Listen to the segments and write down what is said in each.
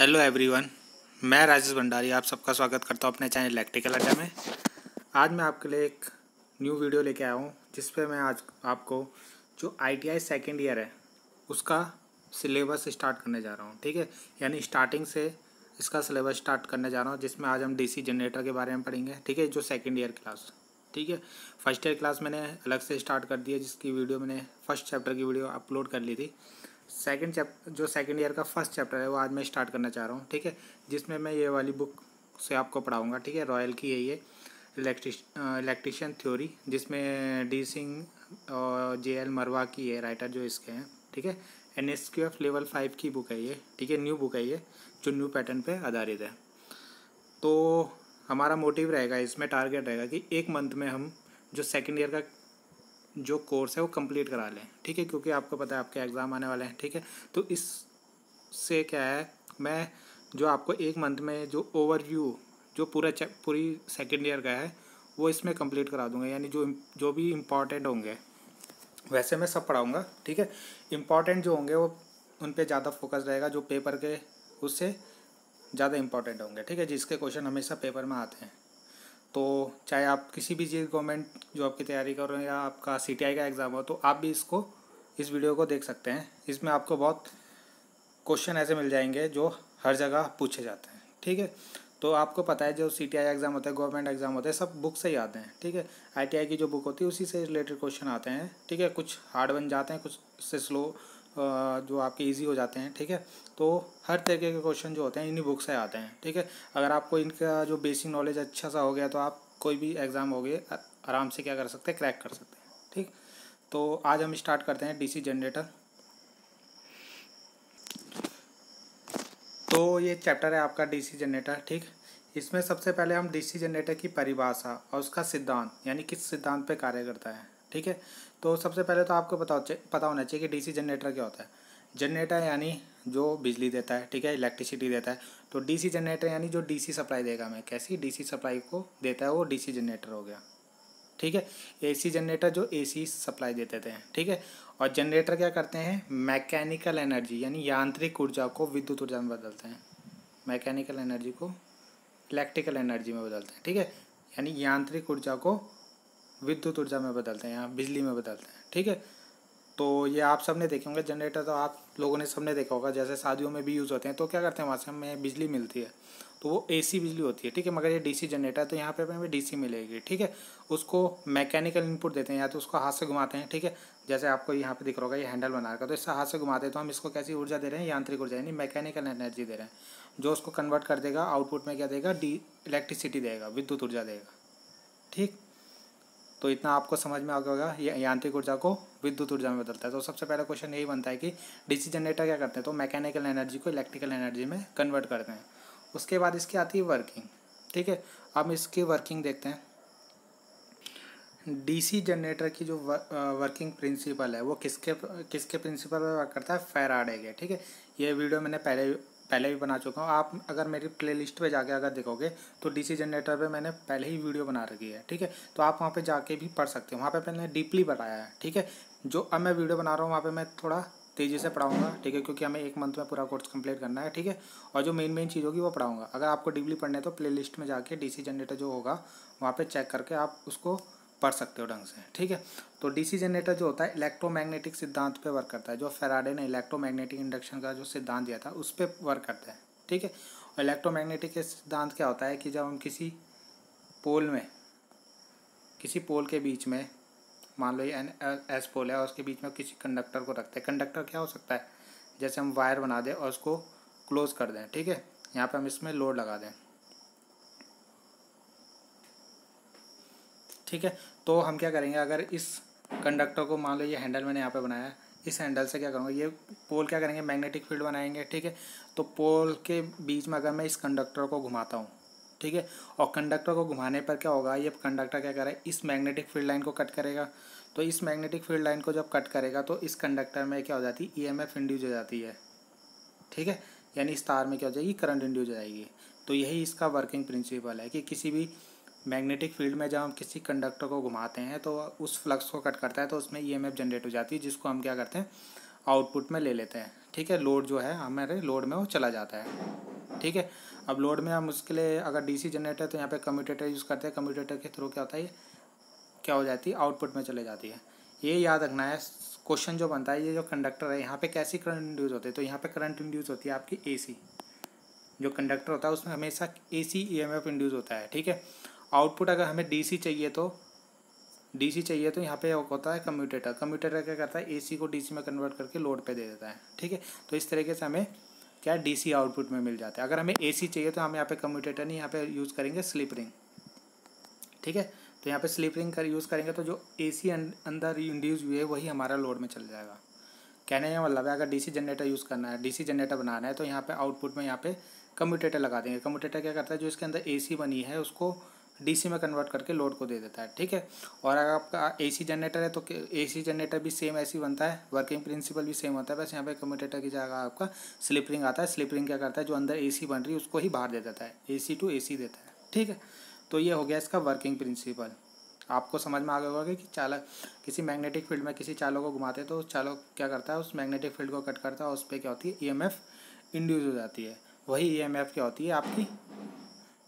Hello everyone, मैं राजेश भंडारी आप सबका स्वागत करता हूं अपने चैनल इलेक्ट्रिकल अड्डा में। आज मैं आपके लिए एक न्यू वीडियो लेके आया हूं जिस पे मैं आज आपको जो आईटीआई सेकेंड ईयर है उसका सिलेबस स्टार्ट करने जा रहा हूं। ठीक है, यानी स्टार्टिंग से इसका सिलेबस स्टार्ट करने जा रहा हूं, जिसमें आज हम डीसी जनरेटर के बारे में पढ़ेंगे। ठीक है, जो सेकेंड ईयर क्लास, ठीक है, फर्स्ट ईयर क्लास मैंने अलग से स्टार्ट कर दी है, जिसकी वीडियो मैंने फर्स्ट चैप्टर की वीडियो अपलोड कर ली थी। जो सेकंड ईयर का फर्स्ट चैप्टर है वो आज मैं स्टार्ट करना चाह रहा हूँ। ठीक है, जिसमें मैं ये वाली बुक से आपको पढ़ाऊँगा। ठीक है, रॉयल की है ये इलेक्ट्रिशियन थ्योरी, जिसमें डी सिंह और जे एल मरवा की है राइटर जो इसके हैं। ठीक है, NSQF लेवल 5 की बुक है ये। ठीक है, न्यू बुक है ये, जो न्यू पैटर्न पे आधारित है। तो हमारा मोटिव रहेगा, इसमें टारगेट रहेगा कि एक मंथ में हम जो सेकेंड ईयर का जो कोर्स है वो कंप्लीट करा लें। ठीक है, क्योंकि आपको पता है आपके एग्ज़ाम आने वाले हैं। ठीक है, तो इससे क्या है, मैं जो आपको एक मंथ में जो ओवरव्यू जो पूरी सेकेंड ईयर का है वो इसमें कंप्लीट करा दूंगा। यानी जो भी इम्पॉर्टेंट होंगे वैसे मैं सब पढ़ाऊँगा। ठीक है, इम्पॉर्टेंट जो होंगे वो उन पे ज़्यादा फोकस रहेगा, जो पेपर के उससे ज़्यादा इम्पॉर्टेंट होंगे। ठीक है, जिसके क्वेश्चन हमेशा पेपर में आते हैं। तो चाहे आप किसी भी चीज़ गवर्नमेंट जॉब की तैयारी कर रहे हो या आपका CTI का एग्ज़ाम हो, तो आप भी इस वीडियो को देख सकते हैं। इसमें आपको बहुत क्वेश्चन ऐसे मिल जाएंगे जो हर जगह पूछे जाते हैं। ठीक है, तो आपको पता है जो CTI एग्ज़ाम होता है, गवर्नमेंट एग्ज़ाम होते हैं, सब बुक से ही आते हैं। ठीक है, ITI की जो बुक होती है उसी से रिलेटेड क्वेश्चन आते हैं। ठीक है, कुछ हार्ड बन जाते हैं, कुछ से स्लो जो आपके इजी हो जाते हैं। ठीक है, तो हर तरीके के क्वेश्चन जो होते हैं इन्हीं बुक से आते हैं। ठीक है, अगर आपको इनका जो बेसिक नॉलेज अच्छा सा हो गया तो आप कोई भी एग्ज़ाम हो गए आराम से क्या कर सकते हैं, क्रैक कर सकते हैं। ठीक, तो आज हम स्टार्ट करते हैं DC जनरेटर। तो ये चैप्टर है आपका DC जनरेटर। ठीक, इसमें सबसे पहले हम DC जनरेटर की परिभाषा और उसका सिद्धांत, यानी किस सिद्धांत पे कार्य करता है। ठीक है, तो सबसे पहले तो आपको पता होना चाहिए कि DC जनरेटर क्या होता है। जनरेटर यानी जो बिजली देता है। ठीक है, इलेक्ट्रिसिटी देता है। तो DC जनरेटर यानी जो DC सप्लाई देगा, हमें कैसी DC सप्लाई को देता है वो DC जनरेटर हो गया। ठीक है, AC जनरेटर जो AC सप्लाई देते थे। ठीक है, और जनरेटर क्या करते हैं, मैकेनिकल एनर्जी यानी यांत्रिक ऊर्जा को विद्युत ऊर्जा में बदलते हैं। मैकेनिकल एनर्जी को इलेक्ट्रिकल एनर्जी में बदलते हैं। ठीक है, यानी यांत्रिक ऊर्जा को विद्युत ऊर्जा में बदलते हैं, यहाँ बिजली में बदलते हैं। ठीक है, तो ये आप सब ने देखे होंगे जनरेटर, तो आप लोगों ने सबने देखा होगा, जैसे शादियों में भी यूज़ होते हैं। तो क्या करते हैं, वहाँ से हमें बिजली मिलती है, तो वो AC बिजली होती है। ठीक है, मगर ये DC जनरेटर है तो यहाँ पे हमें DC मिलेगी। ठीक है, उसको मैकेनिकल इनपुट देते हैं, या तो उसको हाथ से घुमाते हैं। ठीक है, जैसे आपको यहाँ पे दिख रहा होगा ये हैंडल बना रखा, तो इससे हाथ से घुमाते हैं तो हम इसको कैसी ऊर्जा दे रहे हैं, यांत्रिक ऊर्जा यानी मैकेनिकल एनर्जी दे रहे हैं, जो उसको कन्वर्ट कर देगा, आउटपुट में क्या देगा, इलेक्ट्रिसिटी देगा, विद्युत ऊर्जा देगा। ठीक, तो इतना आपको समझ में आ गया होगा, ये यांत्रिक ऊर्जा को विद्युत ऊर्जा में बदलता है। तो सबसे पहला क्वेश्चन यही बनता है कि DC जनरेटर क्या करते हैं, तो मैकेनिकल एनर्जी को इलेक्ट्रिकल एनर्जी में कन्वर्ट करते हैं। उसके बाद इसकी आती है वर्किंग। ठीक है, अब इसकी वर्किंग देखते हैं। DC जनरेटर की जो वर्किंग प्रिंसिपल है वो किसके प्रिंसिपल पर वर्क करता है, फैराडे के। ठीक है, ये वीडियो मैंने पहले भी बना चुका हूँ। आप अगर मेरी प्लेलिस्ट पे जाके अगर देखोगे तो DC जनरेटर पे मैंने पहले ही वीडियो बना रखी है। ठीक है, तो आप वहाँ पे जाके भी पढ़ सकते हो, वहाँ पे मैंने डीपली बताया है। ठीक है, जो अब मैं वीडियो बना रहा हूँ वहाँ पे मैं थोड़ा तेज़ी से पढ़ाऊँगा। ठीक है, क्योंकि हमें एक मंथ में पूरा कोर्स कंप्लीट करना है। ठीक है, और जो मेन चीज़ होगी वो पढ़ाऊँगा। अगर आपको डीपली पढ़ना है तो प्लेलिस्ट में जाके DC जनरेटर जो होगा वहाँ पर चेक करके आप उसको पढ़ सकते हो ढंग से। ठीक है, तो DC जनरेटर जो होता है इलेक्ट्रोमैग्नेटिक सिद्धांत पे वर्क करता है, जो फैराडे ने इलेक्ट्रोमैग्नेटिक इंडक्शन का जो सिद्धांत दिया था उस पर वर्क करता है। ठीक है, और इलेक्ट्रोमैग्नेटिक के सिद्धांत क्या होता है कि जब हम किसी पोल के बीच में, मान लो ये S पोल है और उसके बीच में किसी कंडक्टर को रखते हैं। कंडक्टर क्या हो सकता है, जैसे हम वायर बना दें और उसको क्लोज कर दें। ठीक है, यहाँ पर हम इसमें लोड लगा दें। ठीक है, तो हम क्या करेंगे, अगर इस कंडक्टर को, मान लो ये हैंडल मैंने यहाँ पे बनाया है, इस हैंडल से क्या करूँगा, ये पोल क्या करेंगे, मैग्नेटिक फील्ड बनाएंगे। ठीक है, तो पोल के बीच में अगर मैं इस कंडक्टर को घुमाता हूँ, ठीक है, और कंडक्टर को घुमाने पर क्या होगा, ये कंडक्टर क्या करेगा, इस मैग्नेटिक फील्ड लाइन को कट करेगा। तो इस मैग्नेटिक फील्ड लाइन को जब कट करेगा तो इस कंडक्टर में क्या हो जाती है, EMF इंड्यूस हो जाती है। ठीक है, यानी इस तार में क्या हो जाएगी, करंट इंड्यूस हो जाएगी। तो यही इसका वर्किंग प्रिंसिपल है कि किसी भी मैग्नेटिक फील्ड में जब हम किसी कंडक्टर को घुमाते हैं तो उस फ्लक्स को कट करता है, तो उसमें EMF जनरेट हो जाती है, जिसको हम क्या करते हैं, आउटपुट में ले लेते हैं। ठीक है, लोड जो है हमारे लोड में वो चला जाता है। ठीक है। अब लोड में हम उसके लिए अगर डीसी जनरेटर तो यहाँ पे कम्यूटेटर यूज़ करते हैं। कम्यूटेटर के थ्रू क्या होता है, ये क्या हो जाती है, आउटपुट में चले जाती है। ये याद रखना है। क्वेश्चन जो बनता है, ये जो कंडक्टर है यहाँ पे कैसी करंट इंड्यूस होती है, तो यहाँ पे करंट इंड्यूस होती है आपकी एसी। जो कंडक्टर होता है उसमें हमेशा एसी ईएमएफ इंड्यूस होता है, ठीक है। आउटपुट अगर हमें डीसी चाहिए तो यहाँ पे होता है कम्यूटेटर। कम्यूटेटर क्या करता है, एसी को डीसी में कन्वर्ट करके लोड पे दे देता है, ठीक है। तो इस तरीके से हमें क्या डीसी आउटपुट में मिल जाता है। अगर हमें एसी चाहिए तो हम यहाँ पे कम्यूटेटर नहीं, यहाँ पे यूज़ करेंगे स्लिप रिंग, ठीक है। तो यहाँ पे स्लिप रिंग का यूज़ करेंगे तो जो एसी अंदर इंड्यूस हुई है वही हमारा लोड में चल जाएगा। कहने का मतलब है, अगर डीसी जनरेटर यूज़ करना है, डीसी जनरेटर बनाना है, तो यहाँ पे आउटपुट में यहाँ पे कम्यूटेटर लगा देंगे। कम्यूटेटर क्या करता है, जो इसके अंदर एसी बनी है उसको डीसी में कन्वर्ट करके लोड को दे देता है, ठीक है। और अगर आपका एसी जनरेटर है तो एसी जनरेटर भी सेम ऐसी बनता है, वर्किंग प्रिंसिपल भी सेम होता है। बस यहाँ पे कम्यूटेटर की जगह आपका स्लिप रिंग आता है। स्लिप रिंग क्या करता है, जो अंदर एसी बन रही है उसको ही बाहर दे देता है, एसी टू एसी देता है, ठीक है। तो ये हो गया इसका वर्किंग प्रिंसिपल। आपको समझ में आ गया होगा कि चालक किसी मैग्नेटिक फील्ड में किसी चालक को घुमाते हैं तो चालक क्या करता है, उस मैग्नेटिक फील्ड को कट करता है और उस पर क्या होती है, ईएमएफ इंड्यूस हो जाती है। वही ईएमएफ क्या होती है आपकी,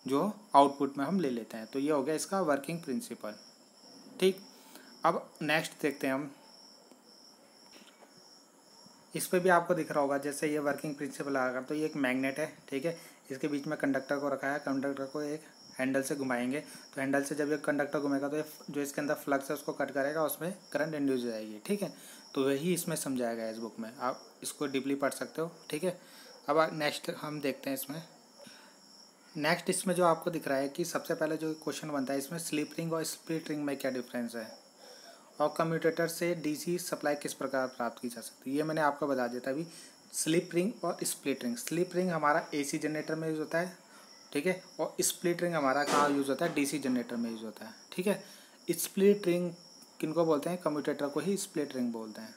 जो आउटपुट में हम ले लेते हैं। तो ये हो गया इसका वर्किंग प्रिंसिपल, ठीक। अब नेक्स्ट देखते हैं हम। इस पे भी आपको दिख रहा होगा, जैसे ये वर्किंग प्रिंसिपल आएगा तो ये एक मैग्नेट है, ठीक है। इसके बीच में कंडक्टर को रखा है। कंडक्टर को एक हैंडल से घुमाएंगे, तो हैंडल से जब ये कंडक्टर घुमेगा तो ये जो इसके अंदर फ्लक्स है उसको कट करेगा, उसमें करंट इंड्यूस हो जाएगी, ठीक है। तो वही इसमें समझाया गया है इस बुक में, आप इसको डीपली पढ़ सकते हो, ठीक है। अब नेक्स्ट हम देखते हैं इसमें। नेक्स्ट इसमें जो आपको दिख रहा है कि सबसे पहले जो क्वेश्चन बनता है इसमें, स्लिप रिंग और स्प्लिट रिंग में क्या डिफरेंस है, और कम्यूटेटर से डीसी सप्लाई किस प्रकार प्राप्त की जा सकती है, ये मैंने आपको बता दिया था अभी। स्लिप रिंग और स्प्लिट रिंग। स्लिप रिंग हमारा एसी जनरेटर में यूज़ होता है, ठीक है। और स्प्लिट रिंग हमारा कहाँ यूज़ होता है, डीसी जनरेटर में यूज़ होता है, ठीक है। स्प्लिट रिंग किनको बोलते हैं, कम्यूटेटर को ही स्प्लिट रिंग बोलते हैं,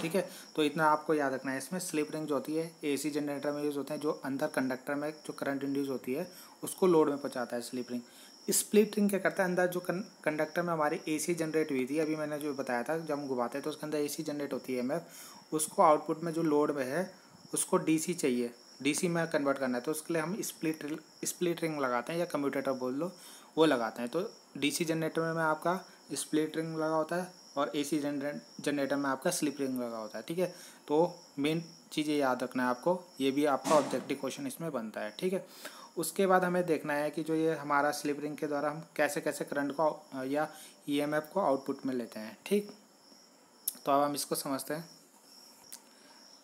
ठीक है। तो इतना आपको याद रखना है। इसमें स्लिप रिंग जो होती है एसी जनरेटर में यूज़ होते हैं, जो अंदर कंडक्टर में जो करंट इंड्यूस होती है उसको लोड में पहुँचाता है स्लिप रिंग। स्प्लिट रिंग क्या करता है, अंदर जो कंडक्टर में हमारी एसी जनरेट हुई थी, अभी मैंने जो बताया था, जब हम घुमाते हैं तो उसके अंदर एसी जनरेट होती है एमएफ, उसको आउटपुट में जो लोड में है उसको डीसी चाहिए, डीसी में कन्वर्ट करना है, तो उसके लिए हम स्प्लिट रिंग लगाते हैं, या कम्यूटेटर बोल लो, वो लगाते हैं। तो डीसी जनरेटर में आपका स्प्लिट रिंग लगा होता है और एसी जनरेटर में आपका स्लिप रिंग लगा होता है, ठीक है। तो मेन चीज़ें याद रखना है आपको, ये भी आपका ऑब्जेक्टिव क्वेश्चन इसमें बनता है, ठीक है। उसके बाद हमें देखना है कि जो ये हमारा स्लिप रिंग के द्वारा हम कैसे कैसे करंट को या ईएमएफ को आउटपुट में लेते हैं, ठीक। तो अब हम इसको समझते हैं।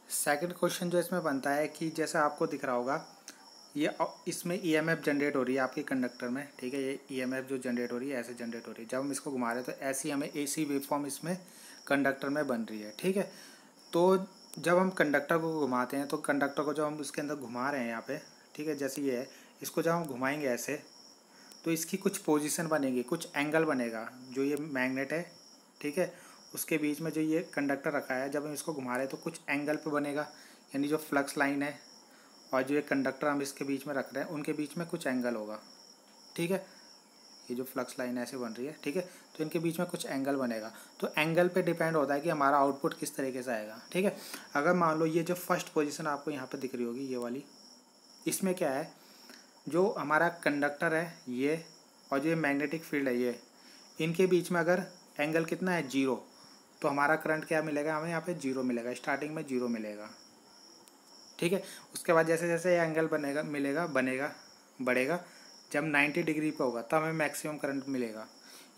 सेकंड क्वेश्चन जो इसमें बनता है कि जैसा आपको दिख रहा होगा, ये इसमें ईएमएफ जनरेट हो रही है आपके कंडक्टर में, ठीक है। ये ईएमएफ जो जनरेट हो रही है ऐसे जनरेट हो रही है, जब हम इसको घुमा रहे हैं तो ऐसी हमें एसी वेवफॉर्म इसमें कंडक्टर में बन रही है, ठीक है। तो जब हम कंडक्टर को घुमाते हैं तो कंडक्टर को जब हम इसके अंदर घुमा रहे हैं यहाँ पे, ठीक है, जैसे ये है, इसको जब हम घुमाएंगे ऐसे तो इसकी कुछ पोजीशन बनेगी, कुछ एंगल बनेगा। जो ये मैग्नेट है, ठीक है, उसके बीच में जो ये कंडक्टर रखा है, जब हम इसको घुमा रहे हैं तो कुछ एंगल पे बनेगा, यानी जो फ्लक्स लाइन है और जो ये कंडक्टर हम इसके बीच में रख रहे हैं उनके बीच में कुछ एंगल होगा, ठीक है। ये जो फ्लक्स लाइन ऐसे बन रही है, ठीक है, तो इनके बीच में कुछ एंगल बनेगा। तो एंगल पे डिपेंड होता है कि हमारा आउटपुट किस तरीके से आएगा, ठीक है। अगर मान लो ये जो फर्स्ट पोजीशन आपको यहाँ पे दिख रही होगी, ये वाली, इसमें क्या है, जो हमारा कंडक्टर है ये और जो मैग्नेटिक फील्ड है ये, इनके बीच में अगर एंगल कितना है, 0, तो हमारा करंट क्या मिलेगा, हमें यहाँ पे 0 मिलेगा, स्टार्टिंग में 0 मिलेगा, ठीक है। उसके बाद जैसे जैसे ये एंगल बनेगा बढ़ेगा, जब 90 डिग्री पे होगा तब हमें मैक्सिमम करंट मिलेगा,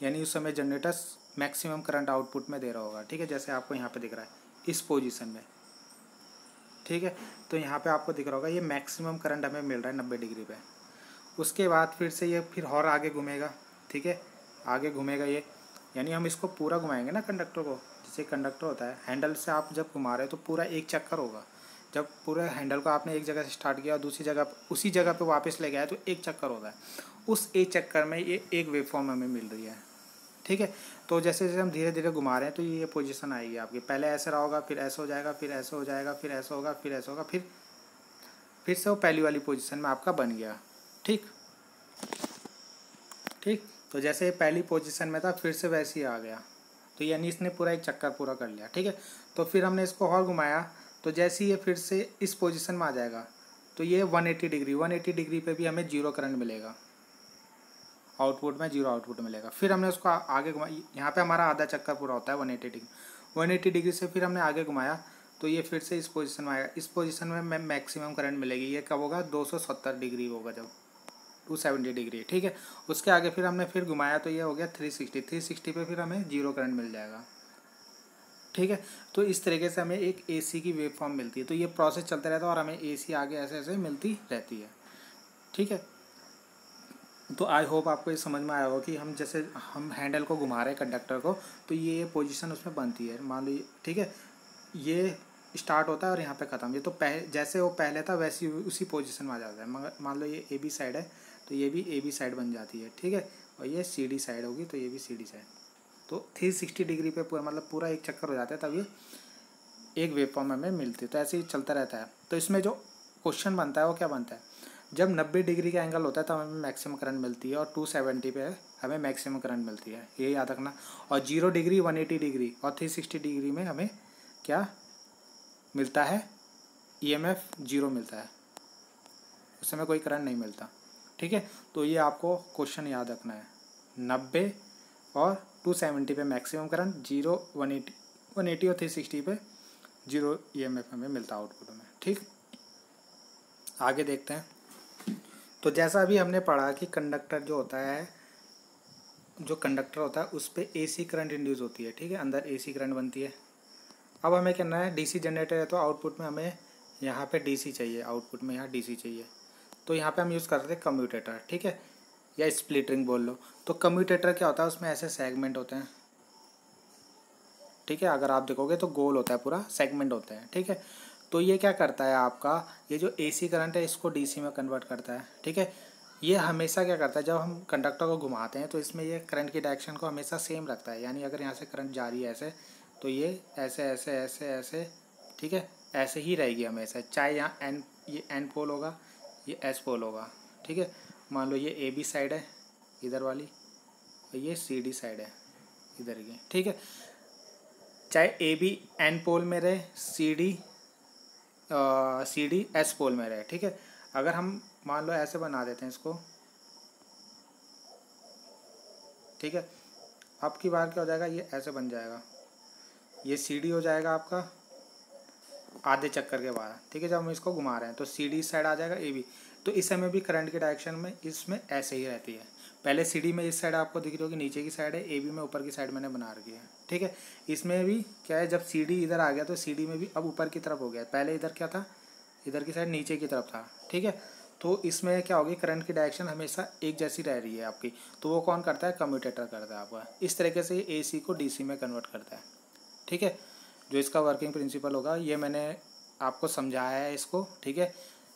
यानी उस समय जनरेटर मैक्सिमम करंट आउटपुट में दे रहा होगा, ठीक है। जैसे आपको यहाँ पे दिख रहा है इस पोजीशन में, ठीक है। तो यहाँ पे आपको दिख रहा होगा ये मैक्सिमम करंट हमें मिल रहा है 90 डिग्री पे। उसके बाद फिर से ये फिर और आगे घूमेगा, ठीक है, आगे घूमेगा ये, यानी हम इसको पूरा घुमाएंगे ना कंडक्टर को। जैसे कंडक्टर होता है, हैंडल से आप जब घुमा रहे हो तो पूरा एक चक्कर होगा। जब पूरे हैंडल को आपने एक जगह से स्टार्ट किया और दूसरी जगह उसी जगह पे वापस ले गया तो एक चक्कर होता है। उस एक चक्कर में ये एक वेवफॉर्म हमें मिल रही है, ठीक है। तो जैसे जैसे हम धीरे धीरे घुमा रहे हैं तो ये पोजीशन आएगी आपकी, पहले ऐसा रहा होगा, फिर ऐसा हो जाएगा, फिर ऐसा हो जाएगा, फिर ऐसा होगा, फिर ऐसा होगा, फिर से वो पहली वाली पोजीशन में आपका बन गया, ठीक। ठीक, तो जैसे पहली पोजीशन में था फिर से वैसे ही आ गया, तो यानी इसने पूरा एक चक्कर पूरा कर लिया, ठीक है। तो फिर हमने इसको और घुमाया तो जैसे ही ये फिर से इस पोजीशन में आ जाएगा तो ये 180 डिग्री पे भी हमें जीरो करंट मिलेगा, आउटपुट में जीरो आउटपुट मिलेगा। फिर हमने उसको आगे घुमाया, यहाँ पे हमारा आधा चक्कर पूरा होता है 180 डिग्री से फिर हमने आगे घुमाया तो ये फिर से इस पोजीशन में आएगा। इस पोजीशन में मैक्सिमम करंट मिलेगी। ये कब होगा? 270 डिग्री होगा, जब 270 डिग्री, ठीक है। उसके आगे फिर हमने फिर घुमाया तो ये हो गया 360 पे फिर हमें जीरो करंट मिल जाएगा, ठीक है। तो इस तरीके से हमें एक एसी की वेव फॉर्म मिलती है। तो ये प्रोसेस चलता रहता है और हमें एसी आगे ऐसे ऐसे मिलती रहती है, ठीक है। तो आई होप आपको ये समझ में आया होगा कि हम जैसे हम हैंडल को घुमा रहे हैं कंडक्टर को, तो ये पोजीशन उसमें बनती है, मान लीजिए, ठीक है। ये स्टार्ट होता है और यहाँ पे ख़त्म। ये तो जैसे वो पहले था वैसे उसी पोजीशन में आ जाता है। मगर मान लो ये ए बी साइड है तो ये भी ए बी साइड बन जाती है, ठीक है। और ये सी डी साइड होगी तो ये भी सी डी साइड। तो 360 डिग्री पे पूरा मतलब पूरा एक चक्कर हो जाता है, तब ये एक वेव फॉर्म हमें मिलती है। तो ऐसे ही चलता रहता है। तो इसमें जो क्वेश्चन बनता है वो क्या बनता है, जब 90 डिग्री का एंगल होता है तब हमें मैक्सिमम करंट मिलती है और 270 पे हमें मैक्सिमम करंट मिलती है, ये याद रखना। और 0 डिग्री, 180 डिग्री और 360 डिग्री में हमें क्या मिलता है? ईएमएफ जीरो मिलता है, उस समय कोई करंट नहीं मिलता, ठीक है। तो ये आपको क्वेश्चन याद रखना है। 90 और 270 पे मैक्सिमम करंट, 0 180 और 360 पे जीरो ईएमएफ हमें मिलता है आउटपुट में, ठीक। आगे देखते हैं। तो जैसा अभी हमने पढ़ा कि कंडक्टर जो होता है, जो कंडक्टर होता है उस पर एसी करंट इंड्यूस होती है, ठीक है, अंदर एसी करंट बनती है। अब हमें करना है, डीसी जनरेटर है तो आउटपुट में हमें यहाँ पे डीसी चाहिए, आउटपुट में यहाँ डीसी चाहिए। तो यहाँ पे हम यूज़ करते हैं कम्यूटेटर, ठीक है, या स्प्लिट रिंग बोल लो। तो कम्यूटेटर क्या होता है, उसमें ऐसे सेगमेंट होते हैं, ठीक है। अगर आप देखोगे तो गोल होता है, पूरा सेगमेंट होते हैं, ठीक है। तो ये क्या करता है, आपका ये जो एसी करंट है इसको डीसी में कन्वर्ट करता है, ठीक है। ये हमेशा क्या करता है, जब हम कंडक्टर को घुमाते हैं तो इसमें ये करंट की डायरेक्शन को हमेशा सेम रखता है। यानी अगर यहाँ से करंट जा रही है ऐसे, तो ये ऐसे ऐसे ऐसे ऐसे, ठीक है, ऐसे ही रहेगी हमेशा। चाहे यहाँ एन, ये एन पोल होगा, ये एस पोल होगा, ठीक है। मान लो ये ए बी साइड है इधर वाली और ये सी डी साइड है इधर की, ठीक है। चाहे ए बी एन पोल में रहे, सी डी एस पोल में रहे, ठीक है। अगर हम मान लो ऐसे बना देते हैं इसको, ठीक है। अब की बार क्या हो जाएगा, ये ऐसे बन जाएगा, ये सी डी हो जाएगा आपका आधे चक्कर के बाद, ठीक है। जब हम इसको घुमा रहे हैं तो सी डी साइड आ जाएगा ए बी। तो इस समय भी करंट की डायरेक्शन में इसमें ऐसे ही रहती है। पहले सी डी में इस साइड आपको दिख रही होगी नीचे की साइड है, ए बी में ऊपर की साइड मैंने बना रखी है, ठीक है। इसमें भी क्या है, जब सी डी इधर आ गया तो सी डी में भी अब ऊपर की तरफ हो गया। पहले इधर क्या था, इधर की साइड नीचे की तरफ था, ठीक है। तो इसमें क्या होगी, करंट की डायरेक्शन हमेशा एक जैसी रह रही है आपकी। तो वो कौन करता है, कम्यूटेटर करता है आपका। इस तरीके से ए सी को डी सी में कन्वर्ट करता है, ठीक है। जो इसका वर्किंग प्रिंसिपल होगा ये मैंने आपको समझाया है इसको, ठीक है।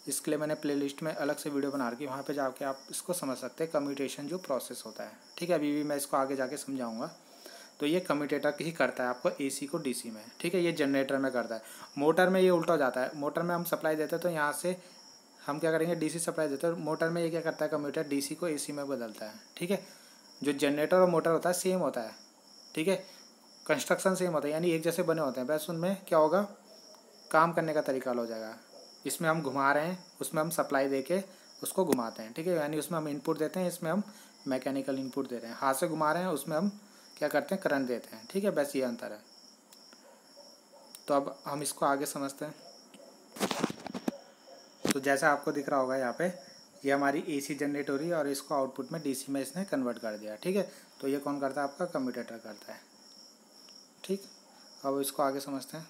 इसके लिए मैंने प्लेलिस्ट में अलग से वीडियो बना रखी है, वहाँ पे जाके आप इसको समझ सकते हैं, कम्यूटेशन जो प्रोसेस होता है, ठीक है। अभी भी मैं इसको आगे जाके समझाऊंगा। तो ये कम्यूटेटर ही करता है आपको एसी को डीसी में, ठीक है। ये जनरेटर में करता है। मोटर में ये उल्टा हो जाता है। मोटर में हम सप्लाई देते हैं तो यहाँ से हम क्या करेंगे, डीसी सप्लाई देते हैं। मोटर में ये क्या करता है, कम्यूटेटर डीसी को एसी में बदलता है, ठीक है। जो जनरेटर और मोटर होता है सेम होता है, ठीक है। कंस्ट्रक्शन सेम होता है, यानी एक जैसे बने होते हैं, बस उनमें क्या होगा, काम करने का तरीका अलग हो जाएगा। इसमें हम घुमा रहे हैं, उसमें हम सप्लाई दे के उसको घुमाते हैं, ठीक है। यानी उसमें हम इनपुट देते हैं, इसमें हम मैकेनिकल इनपुट दे रहे हैं। हाथ से घुमा रहे हैं, उसमें हम क्या करते हैं, करंट देते हैं, ठीक है। बस ये अंतर है। तो अब हम इसको आगे समझते हैं। तो जैसा आपको दिख रहा होगा यहाँ पे, ये हमारी एसी जनरेट हो रही है और इसको आउटपुट में डीसी में इसने कन्वर्ट कर दिया, ठीक है। तो ये कौन करता है, आपका कम्यूटेटर करता है, ठीक। अब इसको आगे समझते हैं।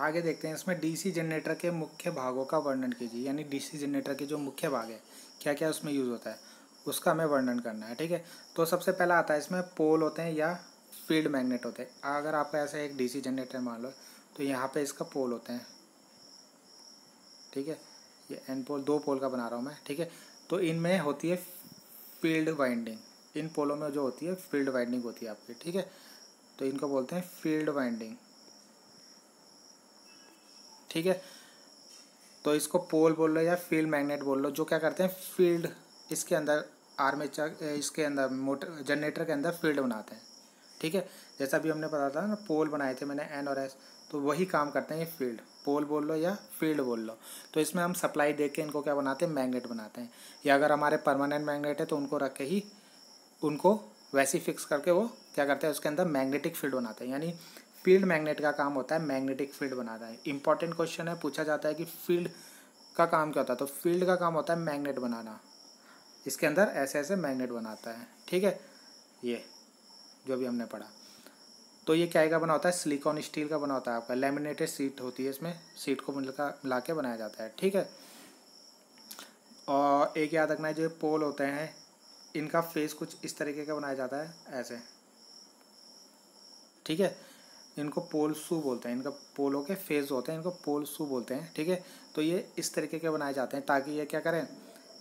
आगे देखते हैं, इसमें डीसी जनरेटर के मुख्य भागों का वर्णन कीजिए। यानी डीसी जनरेटर के जो मुख्य भाग है, क्या क्या उसमें यूज़ होता है, उसका हमें वर्णन करना है, ठीक है। तो सबसे पहला आता है, इसमें पोल होते हैं या फील्ड मैग्नेट होते हैं। अगर आपका ऐसा एक डीसी जनरेटर मान लो, तो यहाँ पे इसका पोल होते हैं, ठीक है। ये एन पोल, दो पोल का बना रहा हूँ मैं, ठीक है। तो इनमें होती है फील्ड वाइंडिंग। इन पोलों में जो होती है फील्ड वाइंडिंग होती है आपकी, ठीक है। तो इनको बोलते हैं फील्ड वाइंडिंग, ठीक है। तो इसको पोल बोल लो या फील्ड मैग्नेट बोल लो, जो क्या करते हैं, फील्ड इसके अंदर आर्मेचर, इसके अंदर मोटर जनरेटर के अंदर फील्ड बनाते हैं, ठीक है। जैसा भी हमने पता था ना, पोल बनाए थे मैंने एन और एस, तो वही काम करते हैं ये फील्ड, पोल बोल लो या फील्ड बोल लो। तो इसमें हम सप्लाई दे के इनको क्या बनाते हैं, मैग्नेट बनाते हैं। या अगर हमारे परमानेंट मैग्नेट है तो उनको रख के ही उनको वैसे ही फिक्स करके वो क्या करते हैं, उसके अंदर मैग्नेटिक फील्ड बनाते हैं। यानी फील्ड मैग्नेट का काम होता है मैग्नेटिक फील्ड बनाता है। इंपॉर्टेंट क्वेश्चन है, पूछा जाता है कि फील्ड का काम क्या होता है, तो फील्ड का काम होता है मैग्नेट बनाना। इसके अंदर ऐसे ऐसे मैग्नेट बनाता है, ठीक है। ये जो भी हमने पढ़ा, तो ये क्या का बना होता है, सिलिकॉन स्टील का बना होता है आपका। लेमिनेटेड शीट होती है, इसमें शीट को मिला के बनाया जाता है, ठीक है। और एक याद रखना है, जो पोल होते हैं इनका फेस कुछ इस तरीके का बनाया जाता है, ऐसे, ठीक है। इनको पोल शू बोलते हैं, इनका पोलों के फेस होते हैं, इनको पोल शू बोलते हैं, ठीक है। तो ये इस तरीके के बनाए जाते हैं ताकि ये क्या करें,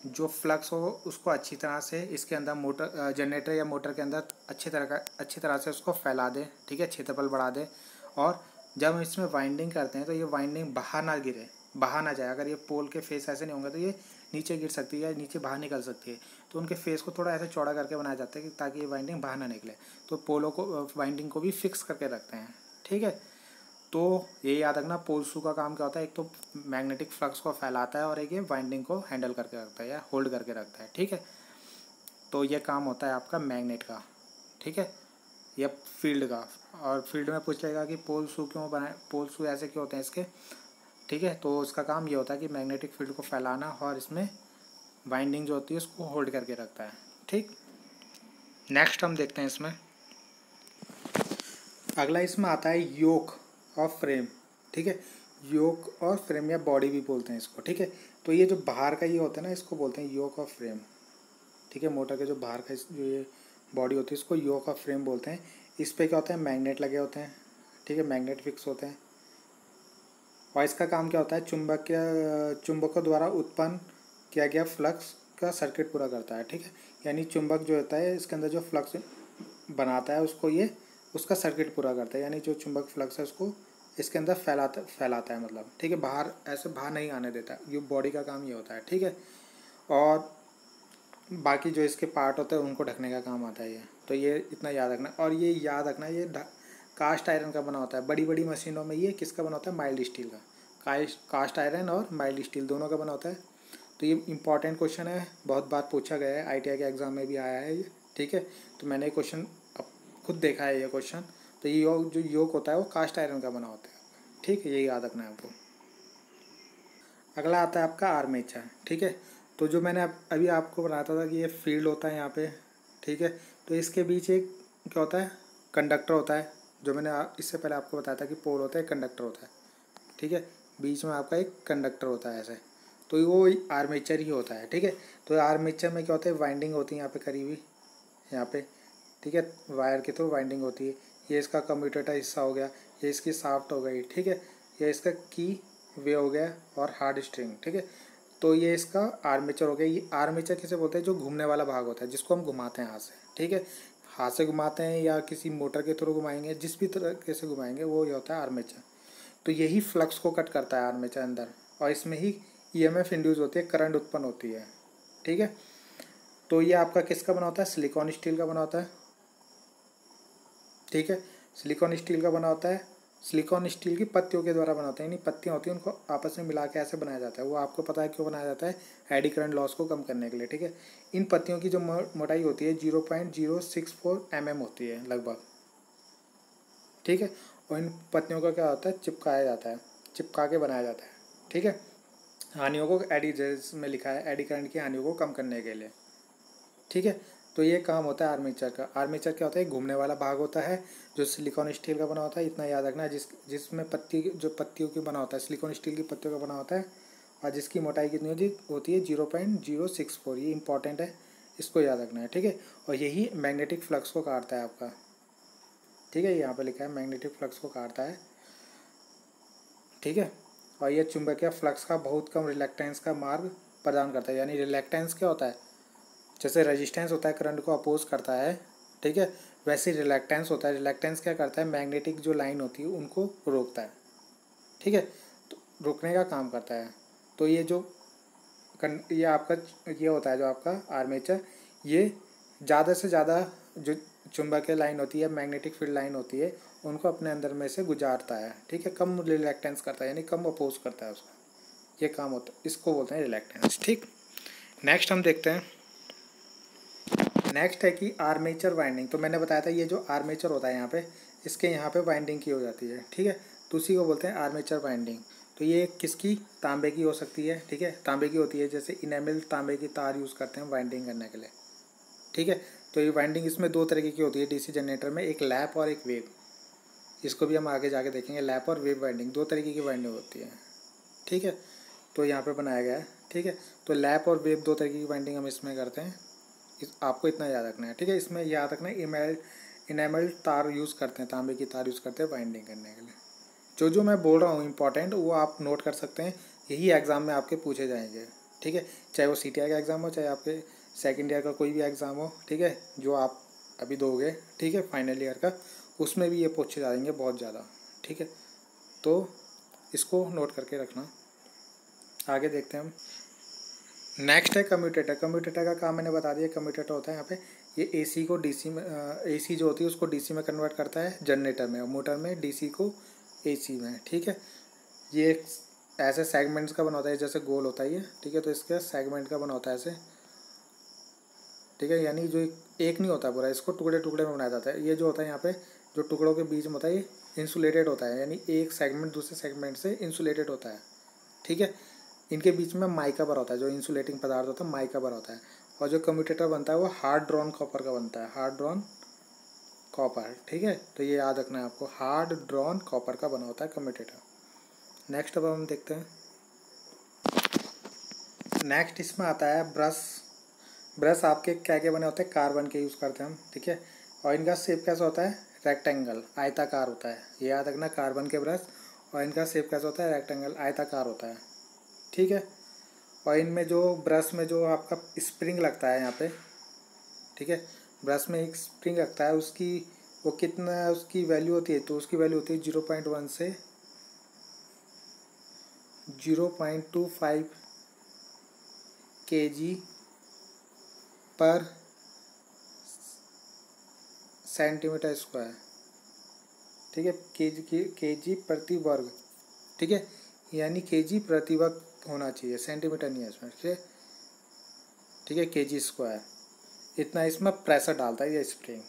जो फ्लक्स हो उसको अच्छी तरह से इसके अंदर मोटर जनरेटर या मोटर के अंदर अच्छी तरह से उसको फैला दे, ठीक है, क्षेत्रफल बढ़ा दे। और जब हम इसमें वाइंडिंग करते हैं तो ये वाइंडिंग बाहर ना गिरे, बाहर ना जाए। अगर ये पोल के फेस ऐसे नहीं होंगे तो ये नीचे गिर सकती है या नीचे बाहर निकल सकती है। तो उनके फेस को थोड़ा ऐसे चौड़ा करके बनाया जाता है कि ताकि ये वाइंडिंग बाहर ना निकले। तो पोलों को वाइंडिंग को भी फिक्स करके रखते हैं, ठीक है। तो ये याद रखना, पोल शू का काम क्या होता है, एक तो मैग्नेटिक फ्लक्स को फैलाता है और एक ये वाइंडिंग को हैंडल करके रखता है या होल्ड करके रखता है, ठीक है। तो ये काम होता है आपका मैग्नेट का, ठीक है, या फील्ड का। और फील्ड में पूछ लेगा कि पोल शू क्यों बनाए, पोल शू ऐसे क्यों होते हैं इसके, ठीक है। तो उसका काम ये होता है कि मैग्नेटिक फील्ड को फैलाना और इसमें वाइंडिंग जो होती है उसको होल्ड करके रखता है, ठीक। नेक्स्ट हम देखते हैं इसमें अगला, इसमें आता है योक ऑफ फ्रेम, ठीक है। योक और फ्रेम या बॉडी भी बोलते हैं इसको, ठीक है। तो ये जो बाहर का ये होता है ना, इसको बोलते हैं योक ऑफ फ्रेम, ठीक है। मोटर के जो बाहर का जो ये बॉडी होती है इसको योक ऑफ फ्रेम बोलते हैं। इस पे क्या होता है, मैग्नेट लगे होते हैं, ठीक है, मैग्नेट फिक्स होते हैं। और इसका काम क्या होता है, चुंबकों द्वारा उत्पन्न किया गया फ्लक्स का सर्किट पूरा करता है, ठीक है। यानी चुंबक जो होता है इसके अंदर जो फ्लक्स बनाता है उसको ये उसका सर्किट पूरा करता है। यानी जो चुंबक फ्लक्स है उसको इसके अंदर फैलाता है, मतलब, ठीक है, बाहर ऐसे बाहर नहीं आने देता। ये बॉडी का काम ये होता है, ठीक है। और बाकी जो इसके पार्ट होते हैं उनको ढकने का काम आता है ये। तो ये इतना याद रखना। और ये याद रखना, ये कास्ट आयरन का बना होता है। बड़ी बड़ी मशीनों में ये किसका बना होता है, माइल्ड स्टील का। कास्ट आयरन और माइल्ड स्टील दोनों का बना होता है। तो ये इंपॉर्टेंट क्वेश्चन है, बहुत बार पूछा गया है, ITI के एग्ज़ाम में भी आया है ये, ठीक है। तो मैंने क्वेश्चन अब खुद देखा है ये क्वेश्चन। तो ये जो योक होता है वो कास्ट आयरन का बना होता है, ठीक है, यही याद रखना है आपको। अगला आता है आपका आर्मेचर, ठीक है। तो जो मैंने अभी आपको बताया था कि ये फील्ड होता है यहाँ पे, ठीक है। तो इसके बीच एक क्या होता है, कंडक्टर होता है। जो मैंने इससे पहले आपको बताया था कि पोल होता है, कंडक्टर होता है, ठीक है। बीच में आपका एक कंडक्टर होता है ऐसे, तो वो आर्मेचर ही होता है, ठीक है। तो आर्मेचर में क्या होता है, वाइंडिंग होती है यहाँ पे करी हुई, यहाँ पे, ठीक है, वायर के थ्रू वाइंडिंग होती है। ये इसका कम्यूटेटर हिस्सा हो गया, ये इसकी शाफ्ट हो गई, ठीक है, ये इसका की वे हो गया और हार्ड स्ट्रिंग, ठीक है। तो ये इसका आर्मेचर हो गया। ये आर्मेचर किसे बोलते हैं, जो घूमने वाला भाग होता है जिसको हम घुमाते हैं हाथ से, ठीक है। हाथ से घुमाते हैं या किसी मोटर के थ्रू घुमाएंगे, जिस भी तरीके से घुमाएंगे वो ये होता है आर्मेचर। तो यही फ्लक्स को कट करता है आर्मेचर अंदर, और इसमें ही EMF इंड्यूस होती है, करंट उत्पन्न होती है, ठीक है। तो ये आपका किसका बना होता है, सिलिकॉन स्टील का बना होता है, ठीक है। सिलिकॉन स्टील का बना होता है। सिलिकॉन स्टील की पत्तियों के द्वारा बना होता है, यानी पत्तियाँ होती हैं उनको आपस में मिला के ऐसे बनाया जाता है। वो आपको पता है क्यों बनाया जाता है, एडी करंट लॉस को कम करने के लिए, ठीक है। इन पत्तियों की जो मोटाई होती है 0.064 mm होती है लगभग, ठीक है। और इन पत्तियों का क्या होता है, चिपकाया जाता है, चिपका के बनाया जाता है, ठीक है। हानियों को एडी, जैसे में लिखा है, एडी करंट की हानियों को कम करने के लिए, ठीक है। तो ये काम होता है आर्मेचर का। आर्मेचर क्या होता है, घूमने वाला भाग होता है जो सिलिकॉन स्टील का बना होता है। इतना याद रखना, जिसमें पत्तियों की बना होता है, सिलिकॉन स्टील की पत्तियों का बना होता है, और जिसकी मोटाई कितनी होती है 0.064। ये इंपॉर्टेंट है, इसको याद रखना है, ठीक है। और यही मैग्नेटिक फ्लक्स को काटता है आपका, ठीक है। यहाँ पर लिखा है मैग्नेटिक फ्लक्स को काटता है, ठीक है। और ये चुंबकीय फ्लक्स का बहुत कम रिलेक्टेंस का मार्ग प्रदान करता है। यानी रिलेक्टेंस क्या होता है, जैसे रेजिस्टेंस होता है करंट को अपोज करता है, ठीक है, वैसे रिलेक्टेंस होता है। रिलेक्टेंस क्या करता है, मैग्नेटिक जो लाइन होती है उनको रोकता है, ठीक है, तो रोकने का काम करता है। तो ये जो ये आपका ये होता है जो आपका आर्मेचर, ये ज़्यादा से ज़्यादा जो चुंबकीय लाइन होती है, मैग्नेटिक फील्ड लाइन होती है, उनको अपने अंदर में से गुजारता है, ठीक है, कम रिलैक्टेंस करता है, यानी कम अपोज करता है उसका, ये काम होता है, इसको बोलते हैं रिलैक्टेंस, ठीक। नेक्स्ट हम देखते हैं, नेक्स्ट है कि आर्मेचर वाइंडिंग। तो मैंने बताया था ये जो आर्मेचर होता है यहाँ पे, इसके यहाँ पे वाइंडिंग की हो जाती है, ठीक है, तो उसी को बोलते हैं आर्मेचर वाइंडिंग। तो ये किसकी, तांबे की हो सकती है, ठीक है, तांबे की होती है, जैसे इनेमल तांबे की तार यूज़ करते हैं वाइंडिंग करने के लिए, ठीक है। तो ये वाइंडिंग इसमें दो तरीके की होती है डीसी जनरेटर में, एक लैप और एक वेव। इसको भी हम आगे जाके देखेंगे, लैप और वेव वाइंडिंग दो तरीके की वाइंडिंग होती है, ठीक है। तो यहाँ पे बनाया गया है, ठीक है। तो लैप और वेव दो तरीके की वाइंडिंग हम इसमें करते हैं, आपको इतना याद रखना है, ठीक है। इसमें याद रखना है इनेमल तार यूज़ करते हैं, तांबे की तार यूज़ करते हैं वाइंडिंग करने के लिए। जो मैं बोल रहा हूँ इंपॉर्टेंट, वो आप नोट कर सकते हैं, यही एग्ज़ाम में आपके पूछे जाएंगे, ठीक है, चाहे वो CTI का एग्ज़ाम हो, चाहे आपके सेकेंड ईयर का कोई भी एग्ज़ाम हो, ठीक है, जो आप अभी दोगे, ठीक है, फाइनल ईयर का, उसमें भी ये पूछे जाएंगे बहुत ज़्यादा, ठीक है। तो इसको नोट करके रखना। आगे देखते हैं हम, नेक्स्ट है कम्यूटेटर। कम्यूटेटर का काम मैंने बता दिया, कम्यूटेटर होता है यहाँ पे, ये AC को DC में, AC जो होती है उसको DC में कन्वर्ट करता है जनरेटर में, और मोटर में DC को AC में, ठीक है। ये ऐसे सेगमेंट्स का बना होता है, जैसे गोल होता है ये, ठीक है, तो इसका सेगमेंट का बना होता है ऐसे, ठीक है, यानी जो एक नहीं होता पूरा, इसको टुकड़े टुकड़े में बनाया जाता है। ये जो होता है यहाँ पे, जो टुकड़ों के बीच में होता है, ये इंसुलेटेड होता है, यानी एक सेगमेंट दूसरे सेगमेंट से इंसुलेटेड होता है, ठीक है। इनके बीच में माइका भरा होता है, जो इंसुलेटिंग पदार्थ होता है माइका भरा होता है, और जो कम्यूटेटर बनता है वो हार्ड ड्रॉन कॉपर का बनता है, हार्ड ड्रॉन कॉपर, ठीक है। तो ये याद रखना है आपको, हार्ड ड्रॉन कॉपर का बना होता है कम्यूटेटर। नेक्स्ट अब हम देखते हैं, नेक्स्ट इसमें आता है ब्रश। ब्रश आपके क्या क्या बने होते हैं, कार्बन के यूज़ करते हैं हम, ठीक है, और इनका शेप कैसा होता है, रेक्टेंगल, आयताकार होता है, ये याद रखना, कार्बन के ब्रश, और इनका शेप कैसा होता है, रेक्टेंगल, आयताकार होता है, ठीक है। और इनमें जो ब्रश में जो आपका स्प्रिंग लगता है यहाँ पे, ठीक है, ब्रश में एक स्प्रिंग लगता है, उसकी वो कितना उसकी वैल्यू होती है, तो उसकी वैल्यू होती है 0.1 से 0.25 kg पर सेंटीमीटर स्क्वायर, ठीक है, केजी प्रति वर्ग, ठीक है, यानी केजी प्रति वर्ग होना चाहिए, सेंटीमीटर नहीं है इसमें, ठीक है, केजी स्क्वायर, इतना इसमें प्रेशर डालता है ये स्प्रिंग,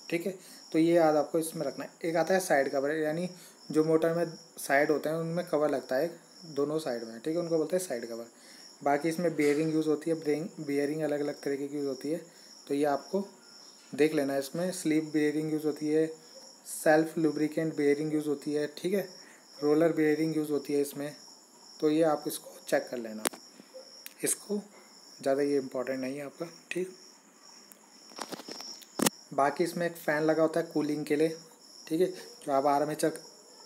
ठीक है। तो ये याद आपको इसमें रखना है। एक आता है साइड कवर, यानी जो मोटर में साइड होते हैं उनमें कवर लगता है दोनों साइड में, ठीक है, उनको बोलते हैं साइड कवर। बाकी इसमें बेयरिंग यूज़ होती है, बेयरिंग अलग अलग तरीके की यूज़ होती है, तो ये आपको देख लेना है। इसमें स्लीव बेयरिंग यूज़ होती है, सेल्फ लुब्रिकेंट बेयरिंग यूज़ होती है, ठीक है, रोलर बेयरिंग यूज़ होती है इसमें, तो ये आप इसको चेक कर लेना, इसको ज़्यादा ये इम्पोर्टेंट नहीं है आपका, ठीक। बाकी इसमें एक फ़ैन लगा होता है कूलिंग के लिए, ठीक है, जो आप आर्मेचर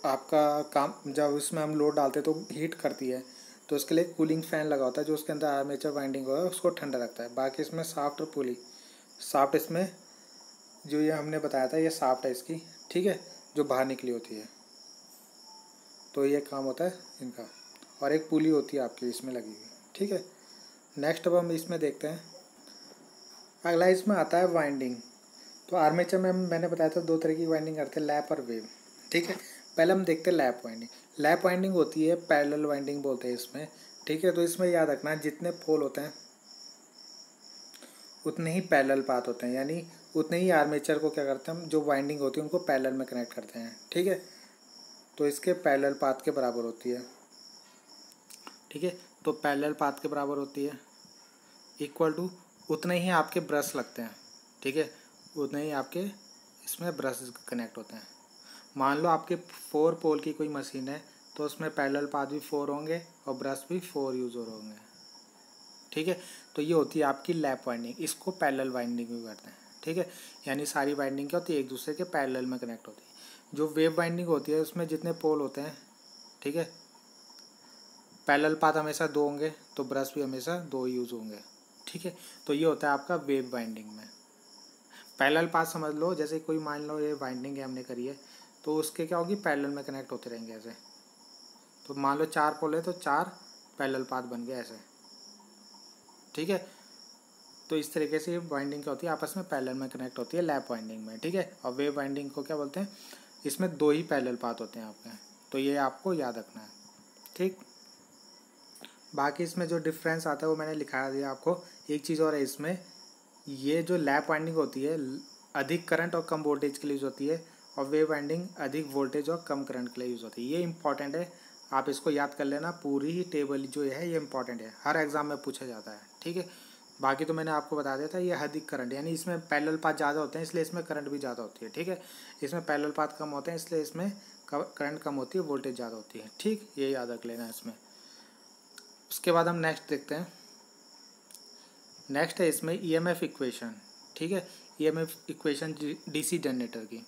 आपका काम जब इसमें हम लोड डालते हैं तो हीट करती है, तो उसके लिए कूलिंग फ़ैन लगा होता है, जो उसके अंदर आर्मेचर वाइंडिंग होगा उसको ठंडा रखता है। बाकी इसमें साफ्ट और पुली, साफ्ट इसमें जो ये हमने बताया था, ये साफ्ट है इसकी, ठीक है, जो बाहर निकली होती है, तो ये काम होता है इनका। और एक पुली होती है आपकी इसमें लगी हुई, ठीक है। नेक्स्ट अब हम इसमें देखते हैं, अगला इसमें आता है वाइंडिंग। तो आर्मेचर में मैंने बताया था दो तरह की वाइंडिंग करते हैं, लैप और वेव, ठीक है। पहले हम देखते हैं लैप वाइंडिंग। लैप वाइंडिंग होती है, पैरेलल वाइंडिंग बोलते हैं इसमें, ठीक है। तो इसमें याद रखना है, जितने पोल होते हैं उतने ही पैरेलल पाथ होते हैं, यानी उतने ही आर्मेचर को क्या करते हैं हम, जो वाइंडिंग होती है उनको पैरेलल में कनेक्ट करते हैं, ठीक है। तो इसके पैरेलल पाथ के बराबर होती है, ठीक है। तो पैरेलल पाथ के बराबर होती है, इक्वल टू उतने ही आपके ब्रश लगते हैं, ठीक है, उतने ही आपके इसमें ब्रश कनेक्ट होते हैं। मान लो आपके 4 पोल की कोई मशीन है, तो उसमें पैरेलल पाथ भी 4 होंगे और ब्रश भी 4 यूज़ होंगे, ठीक है। तो ये होती है आपकी लैप वाइंडिंग, इसको पैरेलल वाइंडिंग भी करते हैं, ठीक है, यानी सारी वाइंडिंग क्या होती है, एक दूसरे के पैरेलल में कनेक्ट होती है। जो वेव वाइंडिंग होती है उसमें जितने पोल होते हैं, ठीक है, पैरेलल पाथ हमेशा 2 होंगे, तो ब्रश भी हमेशा 2 यूज़ होंगे, ठीक है। तो ये होता है आपका वेव वाइंडिंग में। पैरेलल पाथ समझ लो, जैसे कोई मान लो ये वाइंडिंग है हमने करी है, तो उसके क्या होगी, पैरेलल में कनेक्ट होते रहेंगे ऐसे। तो मान लो 4 पोल है तो 4 पैरेलल पाथ बन गए ऐसे, ठीक है। तो इस तरीके से ये वाइंडिंग क्या होती है, आपस में पैरेलल में कनेक्ट होती है लैप वाइंडिंग में, ठीक है। और वेव वाइंडिंग को क्या बोलते हैं, इसमें 2 ही पैरेलल पाथ होते हैं आपके, तो ये आपको याद रखना है, ठीक। बाकी इसमें जो डिफरेंस आता है वो मैंने लिखा दिया आपको। एक चीज़ और है इसमें, ये जो लैप वाइंडिंग होती है अधिक करंट और कम वोल्टेज के लिए यूज़ होती है, और वेव वाइंडिंग अधिक वोल्टेज और कम करंट के लिए यूज़ होती है। ये इंपॉर्टेंट है, आप इसको याद कर लेना। पूरी ही टेबल जो है ये इंपॉर्टेंट है, हर एग्ज़ाम में पूछा जाता है, ठीक है। बाकी तो मैंने आपको बता दिया था, ये अधिक करंट यानी इसमें पैरेलल पाथ ज़्यादा होते हैं इसलिए इसमें करंट भी ज़्यादा होती है, ठीक है। इसमें पैरेलल पाथ कम होते हैं इसलिए इसमें करंट कम होती है, वोल्टेज ज़्यादा होती है, ठीक। ये याद रख लेना इसमें। उसके बाद हम नेक्स्ट देखते हैं। नेक्स्ट है इसमें ईएमएफ इक्वेशन, ठीक है। ईएमएफ इक्वेशन डीसी जनरेटर की।